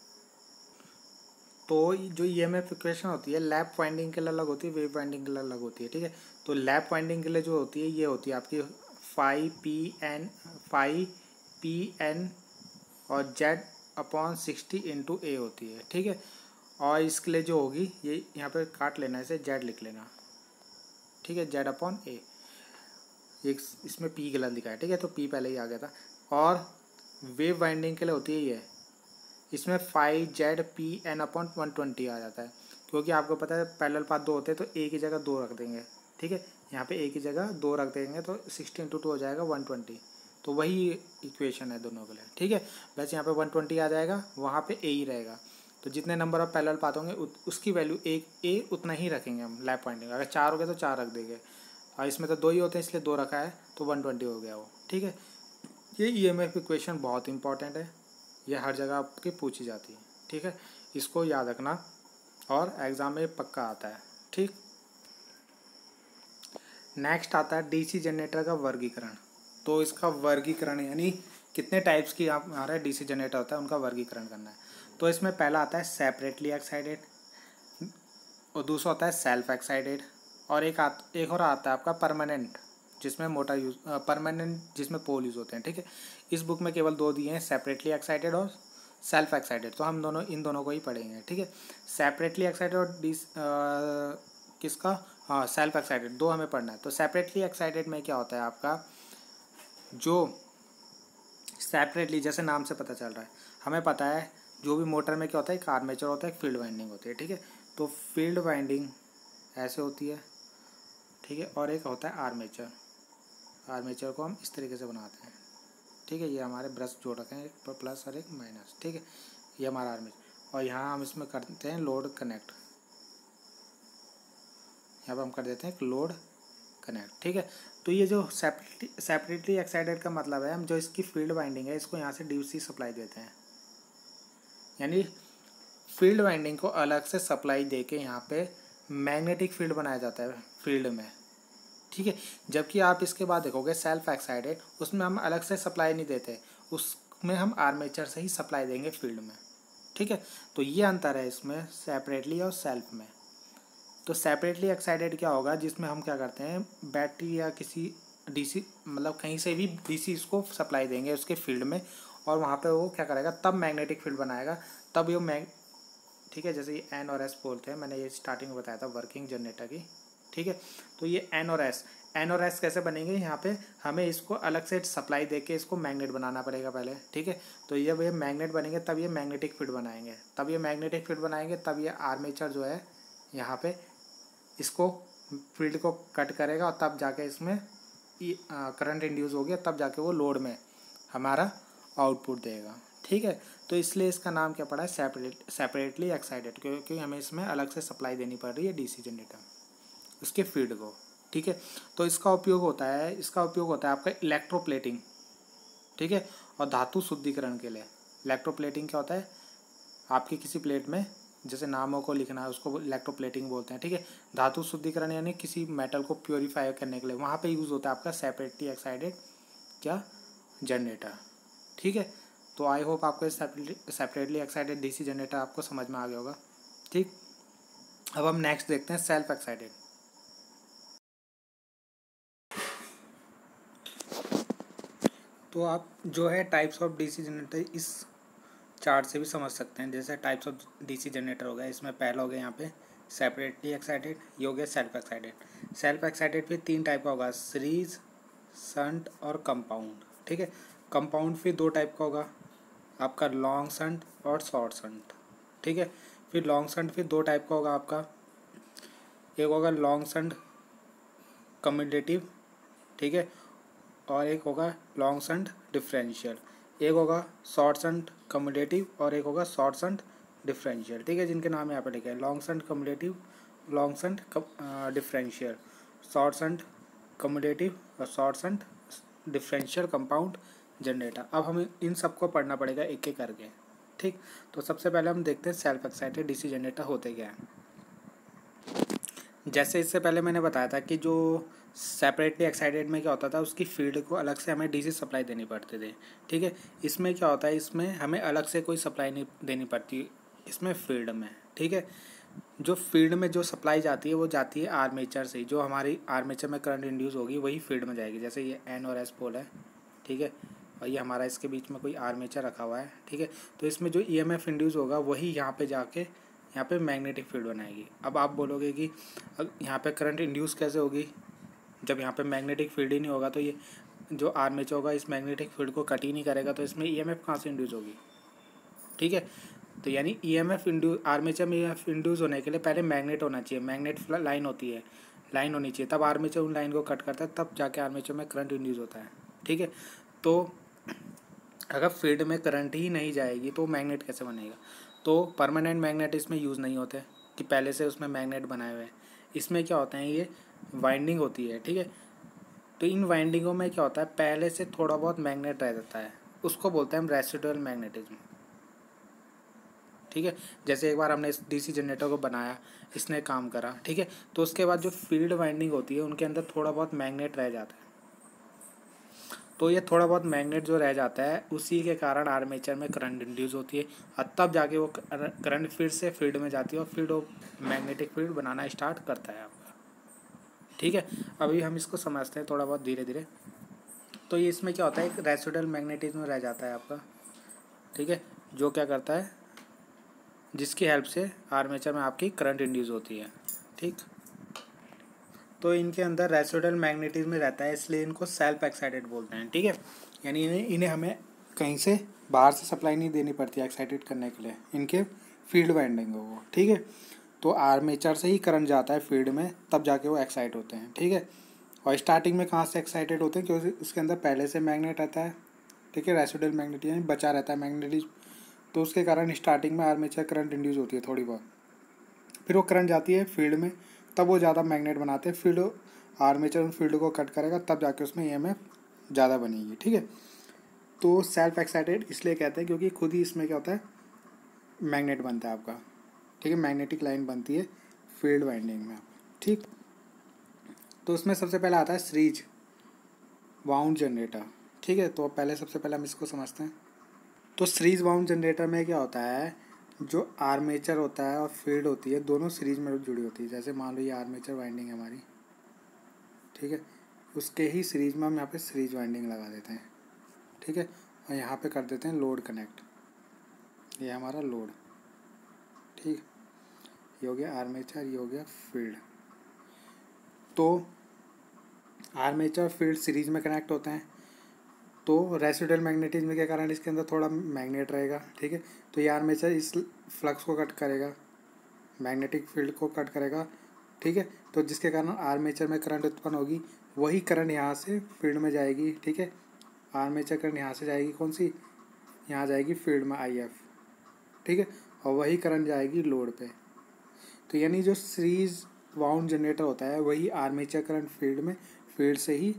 तो जो ईएमएफ इक्वेशन होती है लैप वाइंडिंग के लिए अलग होती है, वेव वाइंडिंग के लिए अलग होती है, ठीक है। तो लैप वाइंडिंग के लिए जो होती है ये होती है आपकी फाई पी एन और Z/60 इंटू ए होती है, ठीक है। और इसके लिए जो होगी ये यहाँ पे काट लेना, इसे Z लिख लेना, ठीक है, Z/A। एक इसमें P गलत लिखा है, ठीक है, तो P पहले ही आ गया था। और वेव वाइंडिंग के लिए होती है ये, इसमें 5ZPN/120 आ जाता है, क्योंकि आपको पता है पैरेलल पाथ 2 होते हैं तो ए की जगह 2 रख देंगे, ठीक है। यहाँ पे ए की जगह 2 रख देंगे तो 60 × 2 हो जाएगा 120, तो वही इक्वेशन है दोनों के लिए, ठीक है। वैसे यहाँ पे 120 आ जाएगा, वहाँ पे ए ही रहेगा, तो जितने नंबर ऑफ पैरेलल पाथ होंगे उसकी वैल्यू ए उतना ही रखेंगे हम लैप वाइंडिंग। अगर 4 हो गए तो 4 रख देंगे, और इसमें तो 2 ही होते हैं इसलिए 2 रखा है तो 120 हो गया वो, ठीक है। ये ईएमएफ इक्वेशन बहुत इंपॉर्टेंट है, ये हर जगह आपकी पूछी जाती है, ठीक है। इसको याद रखना और एग्ज़ाम में पक्का आता है, ठीक। नेक्स्ट आता है डीसी जनरेटर का वर्गीकरण। तो इसका वर्गीकरण यानी कितने टाइप्स की आप हमारा डीसी जनरेटर होता है उनका वर्गीकरण करना है। तो इसमें पहला आता है सेपरेटली एक्साइटेड, और दूसरा होता है सेल्फ एक्साइटेड, और एक और आता है आपका परमानेंट, जिसमें मोटर यूज परमानेंट जिसमें पोल यूज़ होते हैं, ठीक है। इस बुक में केवल 2 दिए हैं, सेपरेटली एक्साइटेड और सेल्फ एक्साइटेड, तो हम इन दोनों को ही पढ़ेंगे, ठीक है। सेपरेटली एक्साइटेड और किसका, हाँ, सेल्फ एक्साइटेड, 2 हमें पढ़ना है। तो सेपरेटली एक्साइटेड में क्या होता है आपका, जो सेपरेटली जैसे नाम से पता चल रहा है, हमें पता है जो भी मोटर में क्या होता है, एक आर्मेचर होता है, एक फील्ड वाइंडिंग होती है, ठीक है। तो फील्ड वाइंडिंग ऐसे होती है, ठीक है, और एक होता है आर्मेचर। आर्मेचर को हम इस तरीके से बनाते हैं, ठीक है। ये हमारे ब्रश जोड़ रखे हैं, एक प्लस और एक माइनस, ठीक है। ये हमारा आर्मेचर, और यहाँ हम इसमें करते हैं लोड कनेक्ट, यहाँ पर हम कर देते हैं एक लोड कनेक्ट, ठीक है। तो ये जो सेपरेटली एक्साइटेड का मतलब है, हम जो इसकी फील्ड वाइंडिंग है इसको यहाँ से डीसी सप्लाई देते हैं, यानी फील्ड वाइंडिंग को अलग से सप्लाई दे के यहाँ पे मैग्नेटिक फील्ड बनाया जाता है फील्ड में, ठीक है। जबकि आप इसके बाद देखोगे सेल्फ एक्साइटेड, उसमें हम अलग से सप्लाई नहीं देते, उसमें हम आर्मेचर से ही सप्लाई देंगे फील्ड में, ठीक है। तो ये अंतर है इसमें सेपरेटली और सेल्फ में। तो सेपरेटली एक्साइटेड क्या होगा, जिसमें हम क्या करते हैं, बैटरी या किसी डीसी मतलब कहीं से भी डीसी इसको सप्लाई देंगे उसके फील्ड में, और वहाँ पे वो क्या करेगा, तब मैग्नेटिक फील्ड बनाएगा, तब ये ठीक है। जैसे ये एन और एस पोल थे, मैंने ये स्टार्टिंग में बताया था वर्किंग जनरेटर की, ठीक है। तो ये एन और एस कैसे बनेंगे, यहाँ पे हमें इसको अलग से सप्लाई देके इसको मैग्नेट बनाना पड़ेगा पहले, ठीक है। तो जब ये मैग्नेट बनेंगे तब ये मैग्नेटिक फील्ड बनाएंगे, तब ये आर्मेचर जो है यहाँ पे इसको फील्ड को कट करेगा, और तब जाके इसमें करंट इंड्यूस हो गया, तब जाके वो लोड में हमारा आउटपुट देगा, ठीक है। तो इसलिए इसका नाम क्या पड़ा है, सेपरेटली एक्साइटेड, क्योंकि हमें इसमें अलग से सप्लाई देनी पड़ रही है डीसी जनरेटर उसके फील्ड को, ठीक है। तो इसका उपयोग होता है आपका इलेक्ट्रोप्लेटिंग, ठीक है, और धातु शुद्धिकरण के लिए। इलेक्ट्रोप्लेटिंग क्या होता है, आपकी किसी प्लेट में जैसे नामों को लिखना है उसको इलेक्ट्रोप्लेटिंग बोलते हैं, ठीक है। धातु शुद्धिकरण यानी किसी मेटल को प्योरीफाई करने के लिए वहाँ पे यूज़ होता है आपका सेपरेटली एक्साइटेड क्या जनरेटर, ठीक है। तो आई होप आपको सेपरेटली एक्साइटेड डीसी जनरेटर आपको समझ में आ गया होगा, ठीक। अब हम नेक्स्ट देखते हैं सेल्फ एक्साइटेड। तो आप जो है टाइप्स ऑफ डीसी जनरेटर इस चार्ट से भी समझ सकते हैं। जैसे टाइप्स ऑफ डीसी जनरेटर हो गया, इसमें पहला हो गया यहाँ पे सेपरेटली एक्साइटेड, ये हो गया सेल्फ एक्साइटेड। सेल्फ एक्साइटेड फिर 3 टाइप का होगा, सीरीज, शंट और कंपाउंड, ठीक है। कंपाउंड फिर दो टाइप का होगा आपका, लॉन्ग शंट और शॉर्ट शंट, ठीक है। फिर लॉन्ग शंट फिर दो टाइप का होगा आपका, एक होगा लॉन्ग शंट कम्यूटेटिव, ठीक है, और एक होगा लॉन्ग शंट डिफरेंशियल। एक होगा शॉर्ट शंट कम्यूटेटिव और एक होगा शॉर्ट शंट डिफरेंशियल, ठीक है, जिनके नाम यहाँ पे लिखे हैं, long shunt commutative, long shunt differential, short shunt commutative और short shunt differential compound generator. अब हमें इन सबको पढ़ना पड़ेगा एक एक करके, ठीक। तो सबसे पहले हम देखते हैं सेल्फ एक्साइटेड डीसी जनरेटर होते क्या हैं। जैसे इससे पहले मैंने बताया था कि जो सेपरेटली एक्साइटेड में क्या होता था, उसकी फील्ड को अलग से हमें डीसी सप्लाई देनी पड़ती थी, ठीक है। इसमें क्या होता है, इसमें हमें अलग से कोई सप्लाई नहीं देनी पड़ती इसमें फील्ड में, ठीक है। जो फील्ड में जो सप्लाई जाती है वो जाती है आर्मेचर से, जो हमारी आर्मेचर में करंट इंड्यूस होगी वही फील्ड में जाएगी। जैसे ये एन और एस पोल है, ठीक है, और ये हमारा इसके बीच में कोई आर्मेचर रखा हुआ है, ठीक है। तो इसमें जो ईएमएफ इंड्यूस होगा वही यहाँ पे जाके यहाँ पे मैग्नेटिक फील्ड बनाएगी। अब आप बोलोगे कि यहाँ पे करंट इंड्यूस कैसे होगी, जब यहाँ पे मैग्नेटिक फील्ड ही नहीं होगा तो ये जो आर्मेचर होगा इस मैग्नेटिक फील्ड को कट ही नहीं करेगा, तो इसमें ईएमएफ कहाँ से इंड्यूस होगी, ठीक है। तो यानी ईएमएफ इंड्यूस, आर्मेचर में ईएमएफ इंड्यूस होने के लिए पहले मैग्नेट होना चाहिए, मैग्नेट लाइन होती है, लाइन होनी चाहिए, तब आर्मेचर उन लाइन को कट करता है, तब जाके आर्मेचर में करंट इंड्यूस होता है, ठीक है। तो अगर फील्ड में करंट ही नहीं जाएगी तो मैग्नेट कैसे बनेगा। तो परमानेंट मैग्नेट इसमें यूज़ नहीं होते कि पहले से उसमें मैग्नेट बनाए हुए हैं। इसमें क्या होता है, ये वाइंडिंग होती है, ठीक है। तो इन वाइंडिंगों में क्या होता है, पहले से थोड़ा बहुत मैग्नेट रह जाता है, उसको बोलते हैं हम रेसिडुअल मैग्नेटिज्म, ठीक है। जैसे एक बार हमने इस डीसी जनरेटर को बनाया, इसने काम करा, ठीक है, तो उसके बाद जो फील्ड वाइंडिंग होती है उनके अंदर थोड़ा बहुत मैग्नेट रह जाता है। तो ये थोड़ा बहुत मैग्नेट जो रह जाता है उसी के कारण आर्मेचर में करंट इंड्यूस होती है, और तब जाके वो करंट फिर से फील्ड में जाती है और फिर वो मैग्नेटिक फील्ड बनाना स्टार्ट करता है आपका, ठीक है। अभी हम इसको समझते हैं थोड़ा बहुत धीरे धीरे। तो ये इसमें क्या होता है, एक रेसिडुअल मैग्नेटिज्म रह जाता है आपका, ठीक है, जो क्या करता है, जिसकी हेल्प से आर्मेचर में आपकी करंट इंड्यूस होती है, ठीक। तो इनके अंदर रेसिडुअल मैग्नेटिज्म में रहता है, इसलिए इनको सेल्फ एक्साइटेड बोलते हैं, ठीक है। यानी इन्हें हमें कहीं से बाहर से सप्लाई नहीं देनी पड़ती एक्साइटेड करने के लिए इनके फील्ड वाइंडिंग को, ठीक है। तो आर्मेचर से ही करंट जाता है फील्ड में, तब जाके वो एक्साइट होते हैं, ठीक है। और स्टार्टिंग में कहाँ से एक्साइटेड होते हैं, क्योंकि उसके अंदर पहले से मैग्नेट रहता है, ठीक है, रेसिडुअल मैग्नेटिज्म बचा रहता है मैग्नेटिज्म, तो उसके कारण स्टार्टिंग में आर्मेचर करंट इंड्यूस होती है थोड़ी बहुत, फिर वो करंट जाती है फील्ड में, तब वो ज़्यादा मैग्नेट बनाते हैं, फील्ड आर्मेचर उन फील्ड को कट करेगा, तब जाके उसमें ईएमएफ ज़्यादा बनेगी, ठीक है। तो सेल्फ एक्साइटेड इसलिए कहते हैं क्योंकि खुद ही इसमें क्या होता है, मैग्नेट बनता है आपका, ठीक है, मैग्नेटिक लाइन बनती है फील्ड वाइंडिंग में, ठीक। तो उसमें सबसे पहले आता है सीरीज वाउंड जनरेटर, ठीक है। तो पहले सबसे पहले हम इसको समझते हैं। तो सीरीज वाउंड जनरेटर में क्या होता है, जो आर्मेचर होता है और फील्ड होती है दोनों सीरीज में जुड़ी होती है। जैसे मान लो ये आर्मेचर वाइंडिंग है हमारी, ठीक है, उसके ही सीरीज में हम यहाँ पे सीरीज वाइंडिंग लगा देते हैं, ठीक है, और यहाँ पे कर देते हैं लोड कनेक्ट, ये हमारा लोड, ठीक, ये हो गया आर्मेचर, ये हो गया फील्ड। तो आर्मेचर फील्ड सीरीज में कनेक्ट होते हैं, तो रेसिडुअल मैग्नेटिज्म के कारण इसके अंदर थोड़ा मैग्नेट रहेगा, ठीक है। तो ये आर्मेचर इस फ्लक्स को कट करेगा, मैग्नेटिक फील्ड को कट करेगा, ठीक है। तो जिसके कारण आर्मेचर में करंट उत्पन्न होगी, वही करंट यहाँ से फील्ड में जाएगी, ठीक है। आर्मेचर करंट यहाँ से जाएगी, कौन सी, यहाँ जाएगी फील्ड में IF, ठीक है, और वही करंट जाएगी लोड पे। तो यानी जो सीरीज वाउंड जनरेटर होता है वही आर्मेचर करंट फील्ड में, फील्ड से ही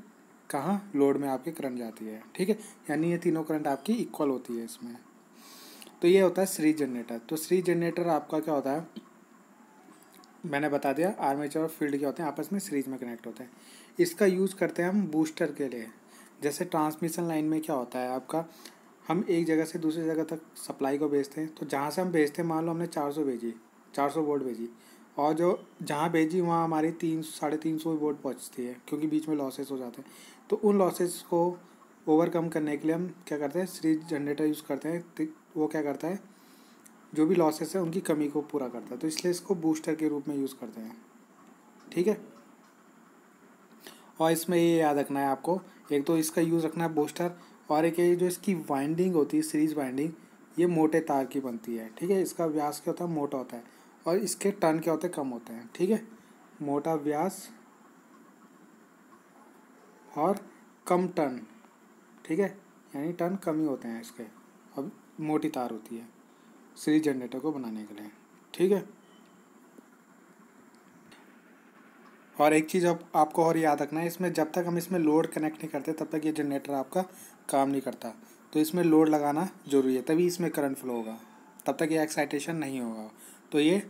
कहाँ लोड में आपकी करंट जाती है, ठीक है। यानी ये तीनों करंट आपकी इक्वल होती है इसमें। तो ये होता है सीरीज जनरेटर। तो सीरीज जनरेटर आपका क्या होता है, मैंने बता दिया, आर्मेचर और फील्ड क्या होते हैं, आपस में सीरीज में कनेक्ट होते हैं। इसका यूज़ करते हैं हम बूस्टर के लिए। जैसे ट्रांसमिशन लाइन में क्या होता है आपका, हम एक जगह से दूसरी जगह तक सप्लाई को भेजते हैं, तो जहाँ से हम भेजते हैं, मान लो हमने 400 भेजी, 400 वोल्ट भेजी, और जो जहाँ भेजी वहाँ हमारी 300-350 वोल्ट पहुँचती है, क्योंकि बीच में लॉसेस हो जाते हैं। तो उन लॉसेस को ओवरकम करने के लिए हम क्या करते हैं, सीरीज जनरेटर यूज़ करते हैं। तो वो क्या करता है, जो भी लॉसेस है उनकी कमी को पूरा करता है, तो इसलिए इसको बूस्टर के रूप में यूज़ करते हैं, ठीक है। और इसमें ये याद रखना है आपको, एक तो इसका यूज़ रखना है बूस्टर, और एक ये जो इसकी वाइंडिंग होती है सीरीज वाइंडिंग, ये मोटे तार की बनती है, ठीक है। इसका व्यास क्या होता है, मोटा होता है, और इसके टर्न क्या होते हैं, कम होते हैं, ठीक है। मोटा व्यास और कम टर्न, ठीक है, यानी टर्न कम ही होते हैं इसके। अब मोटी तार होती है सीरीज जनरेटर को बनाने के लिए, ठीक है। और एक चीज़ अब आपको और याद रखना है, इसमें जब तक हम इसमें लोड कनेक्ट नहीं करते तब तक ये जनरेटर आपका काम नहीं करता। तो इसमें लोड लगाना ज़रूरी है, तभी इसमें करंट फ्लो होगा, तब तक ये एक्साइटेशन नहीं होगा। तो ये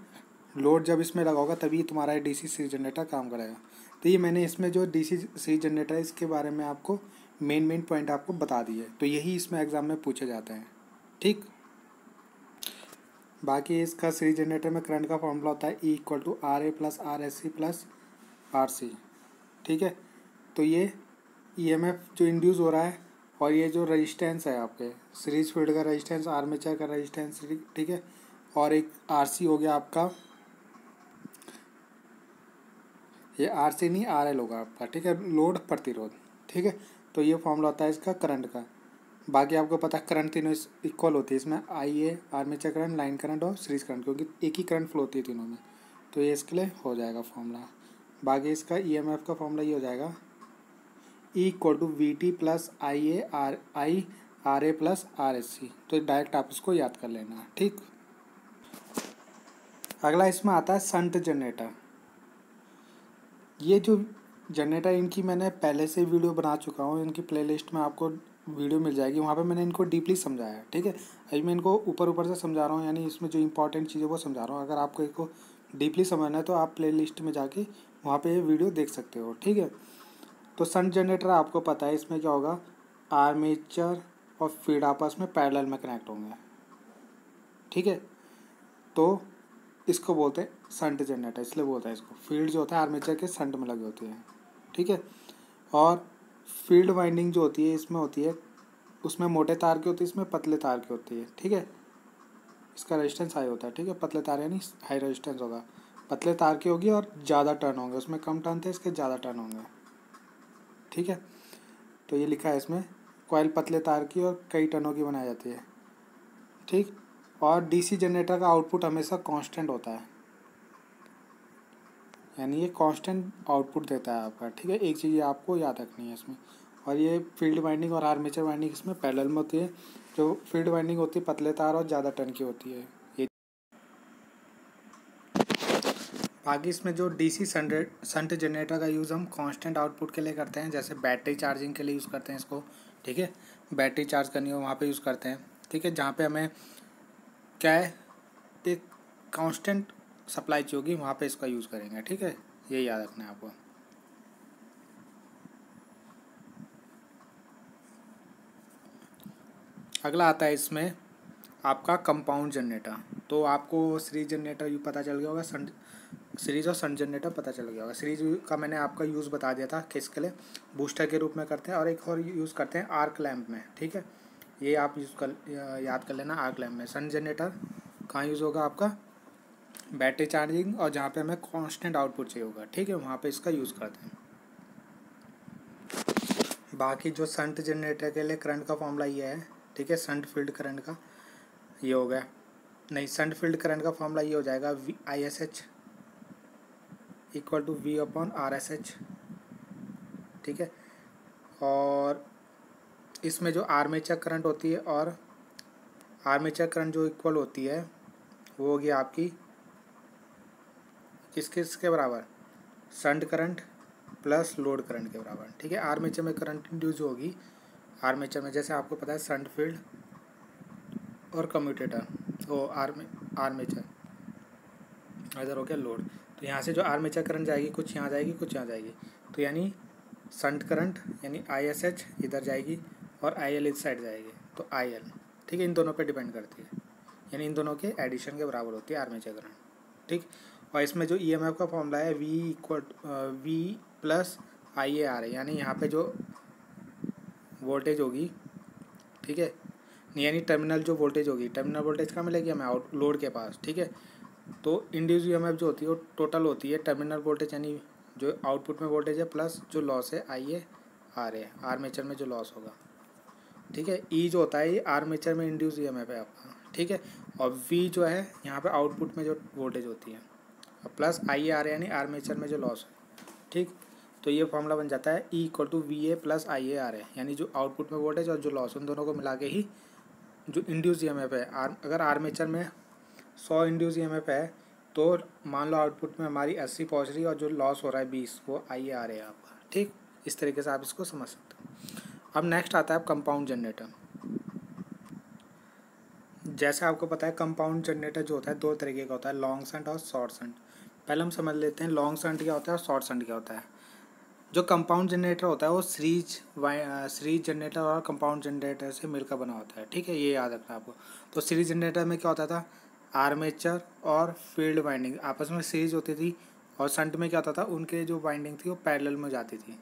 लोड जब इसमें लगा होगा तभी तुम्हारा डीसी सीरीज जनरेटर काम करेगा। तो ये मैंने इसमें जो डीसी सीरीज जनरेटर है इसके बारे में आपको मेन पॉइंट आपको बता दिए, तो यही इसमें एग्ज़ाम में पूछे जाते हैं, ठीक। बाकी इसका सीरीज जनरेटर में करंट का फॉर्मूला होता है E = RA+RSC+RC, ठीक है। तो ये ईएमएफ जो इंड्यूस हो रहा है और ये जो रेजिस्टेंस है आपके सीरीज फील्ड का रेजिस्टेंस, आर्मेचर का रेजिस्टेंस, ठीक है, और एक आरसी हो गया आपका, ये आरसी नहीं आरएल होगा आपका, ठीक है, लोड प्रतिरोध, ठीक है। तो ये फॉर्मूला होता है इसका करंट का। बाकी आपको पता है करंट तीनों इक्वल होती है इसमें, IA armature current, line current और सीरीज करंट, क्योंकि एक ही करंट फ्लो होती है तीनों में। तो ये इसके लिए हो जाएगा फॉर्मूला। बाकी इसका ईएमएफ का फॉर्मूला ये हो जाएगा E = VT+IA+RA+RSC। तो डायरेक्ट आप इसको याद कर लेना, ठीक। अगला इसमें आता है संट जनरेटर। ये जो जनरेटर इनकी मैंने पहले से वीडियो बना चुका हूँ, इनकी प्लेलिस्ट में आपको वीडियो मिल जाएगी, वहाँ पे मैंने इनको डीपली समझाया है, ठीक है। अभी मैं इनको ऊपर से समझा रहा हूँ, यानी इसमें जो इंपॉर्टेंट चीज़ें वो समझा रहा हूँ। अगर आपको इनको डीपली समझना है तो आप प्लेलिस्ट में जाके वहाँ पे ये वीडियो देख सकते हो, ठीक है। तो संट जनरेटर आपको पता है इसमें क्या होगा, आर्मेचर और फील्ड आपस में पैरेलल में कनेक्ट होंगे, ठीक है। तो इसको बोलते हैं संट जनरेटर, इसलिए बोलते हैं इसको। फील्ड जो होता है आर्मेचर के संट में लगी होती है, ठीक है। और फील्ड वाइंडिंग जो होती है इसमें होती है, उसमें मोटे तार की होती है, इसमें पतले तार की होती है, ठीक है। इसका रेजिस्टेंस हाई होता है, ठीक है, पतले तार यानी हाई रेजिस्टेंस होगा। पतले तार की होगी और ज़्यादा टर्न होंगे, उसमें कम टर्न थे, इसके ज़्यादा टर्न होंगे, ठीक है। तो ये लिखा है इसमें, कॉइल पतले तार की और कई टर्नों की बनाई जाती है, ठीक। और डीसी जनरेटर का आउटपुट हमेशा कांस्टेंट होता है, यानी ये कांस्टेंट आउटपुट देता है आपका, ठीक है। एक चीज़ ये आपको याद रखनी है इसमें। और ये फील्ड वाइंडिंग और आर्मेचर वाइंडिंग इसमें पैरेलल में होती है। जो फील्ड वाइंडिंग होती है पतले तार और ज़्यादा टर्न की होती है ये। बाकी इसमें जो डीसी संट जनरेटर का यूज़ हम कांस्टेंट आउटपुट के लिए करते हैं, जैसे बैटरी चार्जिंग के लिए यूज़ करते हैं इसको, ठीक है। बैटरी चार्ज करनी हो वहाँ पे यूज़ करते हैं, ठीक है। जहाँ पे हमें क्या है, एक कांस्टेंट सप्लाई चाहिए होगी वहाँ पे इसका यूज़ करेंगे, ठीक है। ये याद रखना है आपको। अगला आता है इसमें आपका कंपाउंड जनरेटर। तो आपको सीरीज जनरेटर यू पता चल गया होगा, सीरीज और संट जनरेटर पता चल गया होगा। सीरीज का मैंने आपका यूज़ बता दिया था, किसके लिए, बूस्टर के रूप में करते हैं, और एक और यूज़ करते हैं आर्क लैम्प में, ठीक है। ये आप याद कर लेना, आर्क लैम्प में। संट जनरेटर कहाँ यूज़ होगा आपका, बैटरी चार्जिंग और जहाँ पे हमें कांस्टेंट आउटपुट चाहिए होगा, ठीक है, वहाँ पे इसका यूज़ करते हैं। बाकी जो संट जनरेटर के लिए करंट का फॉर्मूला ये है, ठीक है, संट फील्ड करंट का ये हो गया, नहीं, संट फील्ड करंट का फॉर्मूला ये हो जाएगा ISH = V/RSH, ठीक है। और इसमें जो आर्मेचर करंट होती है और आर्मेचर करंट जो इक्वल होती है वो होगी आपकी किसके बराबर, shunt current plus load current के बराबर, ठीक है। आर्मेचर में करंट इंड्यूस होगी, आर्मेचर में जैसे आपको पता है संट फील्ड और कम्यूटेटर, वो आर्मेचर, इधर हो गया लोड। तो यहाँ से जो आर्मेचर करंट जाएगी कुछ यहाँ जाएगी कुछ यहाँ जाएगी, तो यानी संट करंट यानी ISH इधर जाएगी और IL इस साइड जाएगी, तो IL, ठीक है। इन दोनों पे डिपेंड करती है, यानी इन दोनों के एडिशन के बराबर होती है आर्मेचर करंट, ठीक। और इसमें जो EMF का फॉर्मूला है V+IARA, यानी यहाँ पे जो वोल्टेज होगी, ठीक है, यानी टर्मिनल जो वोल्टेज होगी, टर्मिनल वोल्टेज कहाँ मिलेगी हमें, आउट लोड के पास, ठीक है। तो इंड्यूस EMF जो होती है वो टोटल होती है टर्मिनल वोल्टेज, यानी जो आउटपुट में वोल्टेज है प्लस जो लॉस है IARA, आर्मेचर में जो लॉस होगा, ठीक है। ई जो होता है ये आर्मेचर में इंड्यूस ईएमएफ है आपका, ठीक है। और वी जो है यहाँ पे आउटपुट में जो वोल्टेज होती है, और प्लस आई आर यानी आर्मेचर में जो लॉस है, ठीक। तो ये फॉर्मूला बन जाता है E equal to V A plus I A R A, यानी जो आउटपुट में वोल्टेज और जो लॉस, उन दोनों को मिला के ही जो इंड्यूस ईएमएफ है। अगर आर्मेचर में 100 इंड्यूस ईएमएफ है तो मान लो आउटपुट में हमारी 80 पहुँच रही है और जो लॉस हो रहा है 20, वो आई आ रहा है आपका, ठीक। इस तरीके से आप इसको समझ सकते हो। अब नेक्स्ट आता है कंपाउंड जनरेटर। जैसे आपको पता है कंपाउंड जनरेटर जो होता है दो तरीके का होता है, लॉन्ग शंट और शॉर्ट शंट। पहले हम समझ लेते हैं लॉन्ग शंट क्या होता है और शॉर्ट शंट क्या होता है। जो कंपाउंड जनरेटर होता है वो सीरीज जनरेटर और कंपाउंड जनरेटर से मिलकर बना होता है, ठीक है। ये याद रखना आपको। तो सीरीज जनरेटर में क्या होता था, आर्मेचर और फील्ड वाइंडिंग आपस में सीरीज होती थी, और शंट में क्या होता था, उनके जो वाइंडिंग थी वो पैरेलल में जाती थी,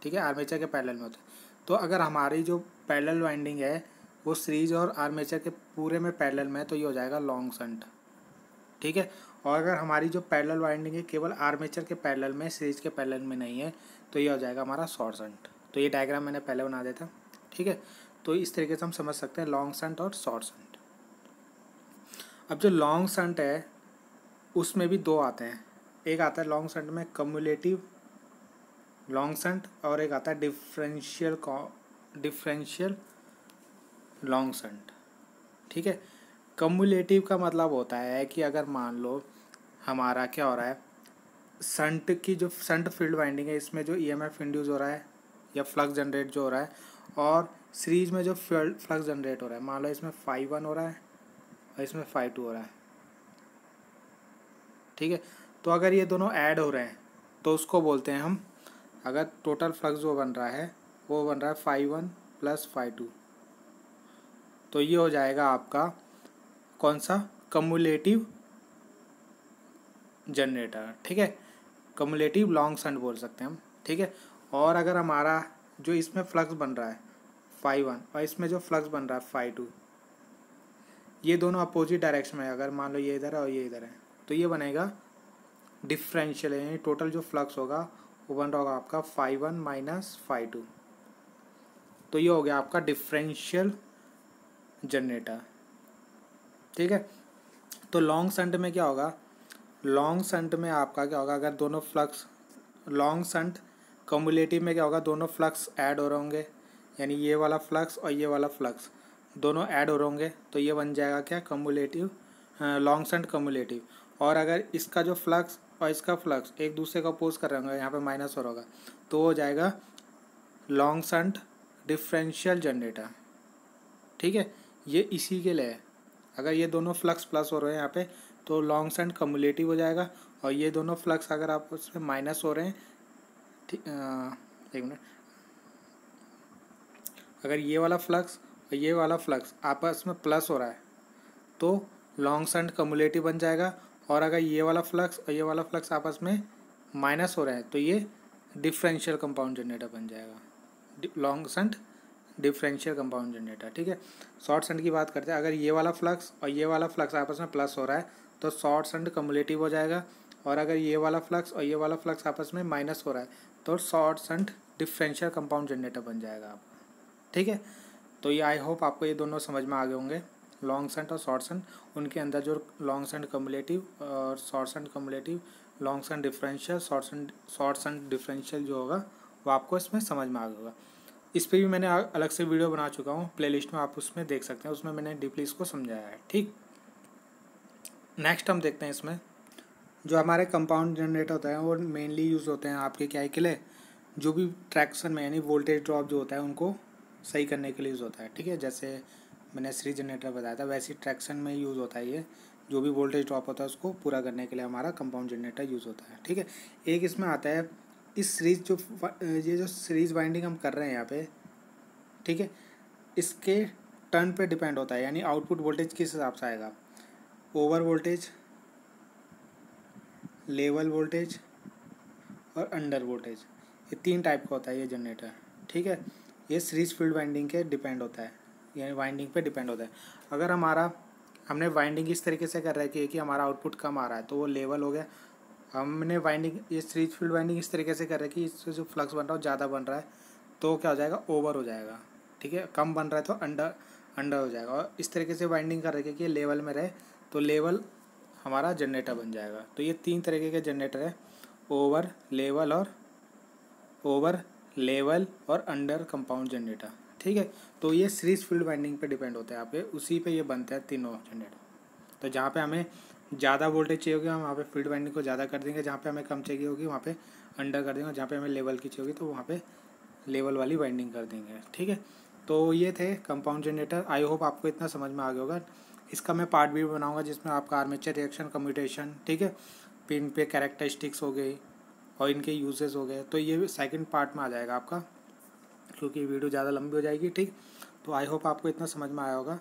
ठीक है, आर्मेचर के पैरेलल में होते। तो अगर हमारी जो पैरेलल वाइंडिंग है वो सीरीज और आर्मेचर के पूरे में पैरेलल में है तो ये हो जाएगा लॉन्ग शंट, ठीक है। और अगर हमारी जो पैरेलल वाइंडिंग है केवल आर्मेचर के पैरेलल में, सीरीज के पैरेलल में नहीं है, तो ये हो जाएगा हमारा शॉर्ट शंट। तो ये डायग्राम मैंने पहले बना दिया था, ठीक है। तो इस तरीके से हम समझ सकते हैं लॉन्ग शंट और शॉर्ट शंट। अब जो लॉन्ग शंट है उसमें भी दो आते हैं, एक आता है लॉन्ग शंट में कम्युलेटिव लॉन्ग शंट, और एक आता है डिफरेंशियल लॉन्ग शंट, ठीक है। कम्युलेटिव का मतलब होता है कि अगर मान लो हमारा क्या हो रहा है, शंट की जो शंट फील्ड वाइंडिंग है इसमें जो ईएमएफ इंड्यूस हो रहा है या फ्लक्स जनरेट जो हो रहा है, और सीरीज में जो फ्लक्स जनरेट हो रहा है, मान लो इसमें ∅1 हो रहा है और इसमें ∅2 हो रहा है, ठीक है। तो अगर ये दोनों ऐड हो रहे हैं तो उसको बोलते हैं हम, अगर टोटल फ्लक्स जो बन रहा है वो बन रहा है ∅1 प्लस ∅2, तो ये हो जाएगा आपका कौन सा, कम्युलेटिव जनरेटर, ठीक है। कम्युलेटिव लॉन्ग शंट बोल सकते हैं हम, ठीक है। और अगर हमारा जो इसमें फ्लक्स बन रहा है ∅1 और इसमें जो फ्लक्स बन रहा है ∅2, ये दोनों अपोजिट डायरेक्शन में है, अगर मान लो ये इधर है और ये इधर है, तो ये बनेगा डिफरेंशियल, यानी टोटल जो फ्लक्स होगा वो बन रहा होगा आपका ∅1 माइनस ∅2, तो ये हो गया आपका डिफरेंशियल जनरेटर, ठीक है। तो लॉन्ग शंट में क्या होगा, लॉन्ग शंट में आपका क्या होगा, अगर दोनों फ्लक्स लॉन्ग शंट कम्युलेटिव में क्या होगा, दोनों फ्लक्स ऐड हो रहे होंगे, यानी ये वाला फ्लक्स और ये वाला फ्लक्स दोनों ऐड हो रहे होंगे, तो ये बन जाएगा क्या, कम्युलेटिव लॉन्ग शंट कम्युलेटिव। और अगर इसका जो फ्लक्स और इसका फ्लक्स एक दूसरे को अपोज कर रहे होंगे, यहाँ पे माइनस हो रहा होगा, तो हो जाएगा लॉन्ग शंट डिफरेंशियल जनरेटर, ठीक है। ये इसी के लिए है, अगर ये दोनों फ्लक्स प्लस हो रहे हैं यहाँ पे तो लॉन्ग शंट कम्युलेटिव हो जाएगा, और ये दोनों फ्लक्स अगर आप उसमें माइनस हो रहे हैं, एक मिनट, अगर ये वाला फ्लक्स और ये वाला फ्लक्स आपस में प्लस हो रहा है तो लॉन्ग शंट कम्युलेटिव बन जाएगा, और अगर ये वाला फ्लक्स और ये वाला फ्लक्स आपस में माइनस हो रहा है तो ये डिफरेंशियल कंपाउंड जनरेटर बन जाएगा, long shunt differential compound generator, ठीक है। शॉर्ट शंट की बात करते हैं, अगर ये वाला फ्लक्स और ये वाला फ्लक्स आपस में प्लस हो रहा है तो शॉर्ट शंट कम्युलेटिव हो जाएगा, और अगर ये वाला फ्लक्स और ये वाला फ्लक्स आपस में माइनस हो रहा है तो short shunt differential compound generator बन जाएगा आपका, ठीक है। तो ये आई होप आपको ये दोनों समझ में आ गए होंगे, लॉन्ग शंट और शॉर्ट शंट, उनके अंदर जो लॉन्ग शंट कम्युलेटिव और short shunt cumulative, long shunt differential, short shunt differential जो होगा वो आपको इसमें समझ में आ गया होगा। इस पर भी मैंने अलग से वीडियो बना चुका हूँ, प्लेलिस्ट में आप उसमें देख सकते हैं, उसमें मैंने डीपली इसको समझाया है, ठीक। नेक्स्ट हम देखते हैं इसमें जो हमारे कंपाउंड जनरेटर होता है वो मेनली यूज़ होते हैं आपके क्या के लिए, जो भी ट्रैक्शन में यानी वोल्टेज ड्रॉप जो होता है उनको सही करने के लिए यूज़ होता है, ठीक है। जैसे मैंने सीरीज जनरेटर बताया था वैसे ट्रैक्शन में यूज़ होता है, ये जो भी वोल्टेज ड्रॉप होता है उसको पूरा करने के लिए हमारा कंपाउंड जनरेटर यूज़ होता है, ठीक है। एक इसमें आता है इस सीरीज ये जो सीरीज वाइंडिंग हम कर रहे हैं यहाँ पे, ठीक है, इसके टर्न पे डिपेंड होता है, यानी आउटपुट वोल्टेज किस हिसाब से आएगा, ओवर वोल्टेज, लेवल वोल्टेज और अंडर वोल्टेज, ये 3 टाइप का होता है ये जनरेटर, ठीक है। ये सीरीज फील्ड वाइंडिंग के डिपेंड होता है, यानी वाइंडिंग पे डिपेंड होता है। अगर हमने वाइंडिंग इस तरीके से कर रखी है कि हमारा आउटपुट कम आ रहा है तो वो लेवल हो गया। हमने वाइंडिंग ये सीरीज फील्ड वाइंडिंग इस तरीके से कर रखी है कि इससे जो फ्लक्स बन रहा है ज़्यादा बन रहा है तो क्या हो जाएगा, ओवर हो जाएगा, ठीक है, कम बन रहा है तो अंडर अंडर हो जाएगा। और इस तरीके से वाइंडिंग कर रखिए कि लेवल में रहे, तो लेवल हमारा जनरेटर बन जाएगा। तो ये 3 तरीके के जनरेटर है, ओवर लेवल और अंडर कंपाउंड जनरेटर, ठीक है। तो ये सीरीज फील्ड वाइंडिंग पे डिपेंड होता है आपके, उसी पे ये बनता है तीनों जनरेटर। तो जहाँ पे हमें ज़्यादा वोल्टेज चाहिए होगी हम वहाँ पे फील्ड वाइंडिंग को ज़्यादा कर देंगे, जहाँ पे हमें कम चाहिए होगी वहाँ पे अंडर कर देंगे, जहाँ पे हमें लेवल की चाहिए होगी तो वहाँ पे लेवल वाली वाइंडिंग कर देंगे, ठीक है। तो ये थे कंपाउंड जनरेटर। आई होप आपको इतना समझ में आ गया होगा। इसका मैं पार्ट भी बनाऊँगा जिसमें आपका आर्मेचर रिएक्शन, कम्यूटेशन, ठीक है, पिन पे कैरेक्टरिस्टिक्स हो गई और इनके यूजेस हो गए, तो ये सेकंड पार्ट में आ जाएगा आपका, क्योंकि वीडियो ज़्यादा लंबी हो जाएगी, ठीक। तो आई होप आपको इतना समझ में आया होगा।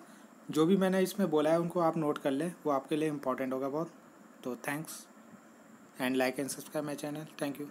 जो भी मैंने इसमें बोला है उनको आप नोट कर लें, वो आपके लिए इम्पोर्टेंट होगा बहुत। तो thanks and like and subscribe my channel. Thank you.